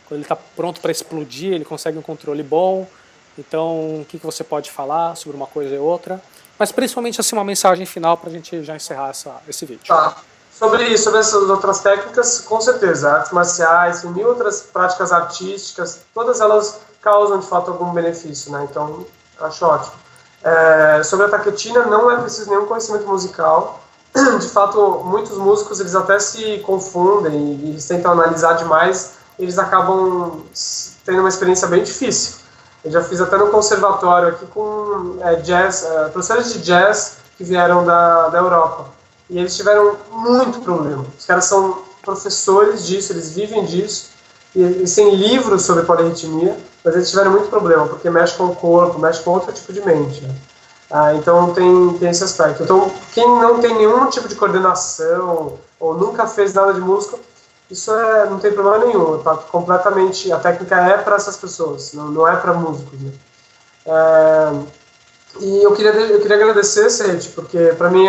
quando ele está pronto para explodir, ele consegue um controle bom. Então, o que você pode falar sobre uma coisa e outra? Mas principalmente assim, uma mensagem final para a gente já encerrar esse vídeo. Tá. Sobre essas outras técnicas, com certeza, artes marciais e 1000 outras práticas artísticas, todas elas causam de fato algum benefício, né? Então, acho ótimo. Sobre a taquetina, não é preciso nenhum conhecimento musical. De fato, muitos músicos eles até se confundem e eles tentam analisar demais, eles acabam tendo uma experiência bem difícil. Eu já fiz até no conservatório aqui com professores de jazz que vieram da Europa. E eles tiveram muito problema. Os caras são professores disso, eles vivem disso, e eles têm livros sobre polirritmia, mas eles tiveram muito problema, porque mexe com o corpo, mexe com outro tipo de mente. Né? Então tem esse aspecto. Então, quem não tem nenhum tipo de coordenação ou nunca fez nada de música, isso não tem problema nenhum. Tá completamente, a técnica é para essas pessoas, não é para músicos. Né? E eu queria agradecer, Sete, porque para mim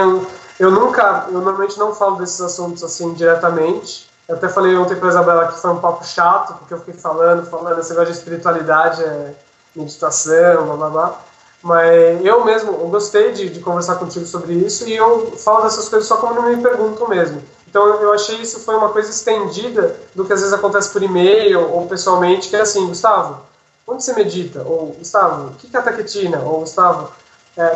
eu normalmente não falo desses assuntos assim diretamente. Eu até falei ontem para a Isabela que foi um papo chato, porque eu fiquei falando, esse negócio de espiritualidade, meditação, blá blá blá. Mas eu gostei de conversar contigo sobre isso, e eu falo dessas coisas só quando não me perguntam mesmo. Então eu achei isso foi uma coisa estendida do que às vezes acontece por e-mail ou pessoalmente, que é assim: Gustavo, onde você medita? Ou Gustavo, o que é a taquetina? Ou Gustavo,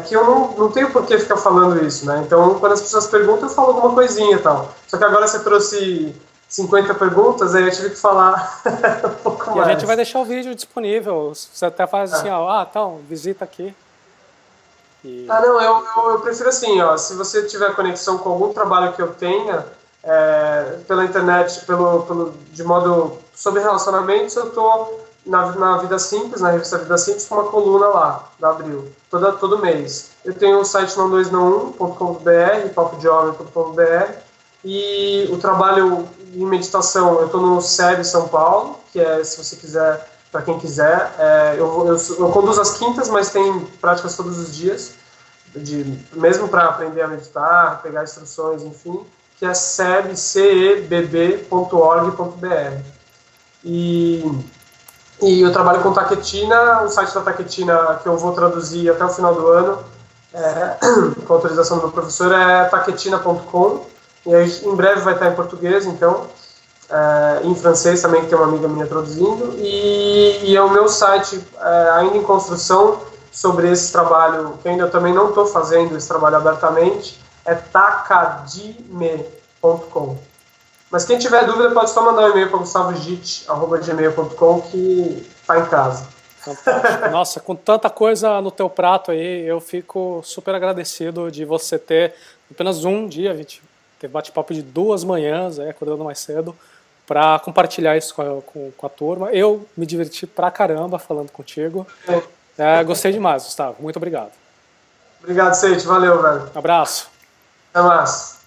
que eu não tenho por que ficar falando isso, né? Então quando as pessoas perguntam, eu falo alguma coisinha e tal. Só que agora você trouxe 50 perguntas, aí eu tive que falar um pouco mais. E a gente vai deixar o vídeo disponível. Você até faz assim, então, visita aqui. Não, eu prefiro assim, se você tiver conexão com algum trabalho que eu tenha, pela internet, de modo sobre relacionamentos, eu tô na Vida Simples, na revista Vida Simples, com uma coluna lá, da Abril, todo mês. Eu tenho o site não2não1.com.br, papodejovem.com.br, e o trabalho em meditação, eu estou no SEB São Paulo, que se você quiser, para quem quiser, eu conduzo às quintas, mas tem práticas todos os dias, mesmo para aprender a meditar, pegar instruções, enfim, que é cebb.org.br. E eu trabalho com Taquetina, o site da Taquetina, que eu vou traduzir até o final do ano, com a autorização do meu professor, é taquetina.com, e aí em breve vai estar em português, então, em francês também, que tem uma amiga minha traduzindo, e é o meu site ainda em construção sobre esse trabalho, que ainda eu também não estou fazendo esse trabalho abertamente, é takadime.com. Mas quem tiver dúvida pode só mandar um e-mail para gustavogit@gmail.com, que está em casa. Fantástico. Nossa, com tanta coisa no teu prato aí, eu fico super agradecido de você ter apenas um dia, a gente teve bate-papo de 2 manhãs, acordando mais cedo, para compartilhar isso com a turma. Eu me diverti pra caramba falando contigo. Gostei demais, Gustavo. Muito obrigado. Obrigado, Seite. Valeu, velho. Abraço. Até mais.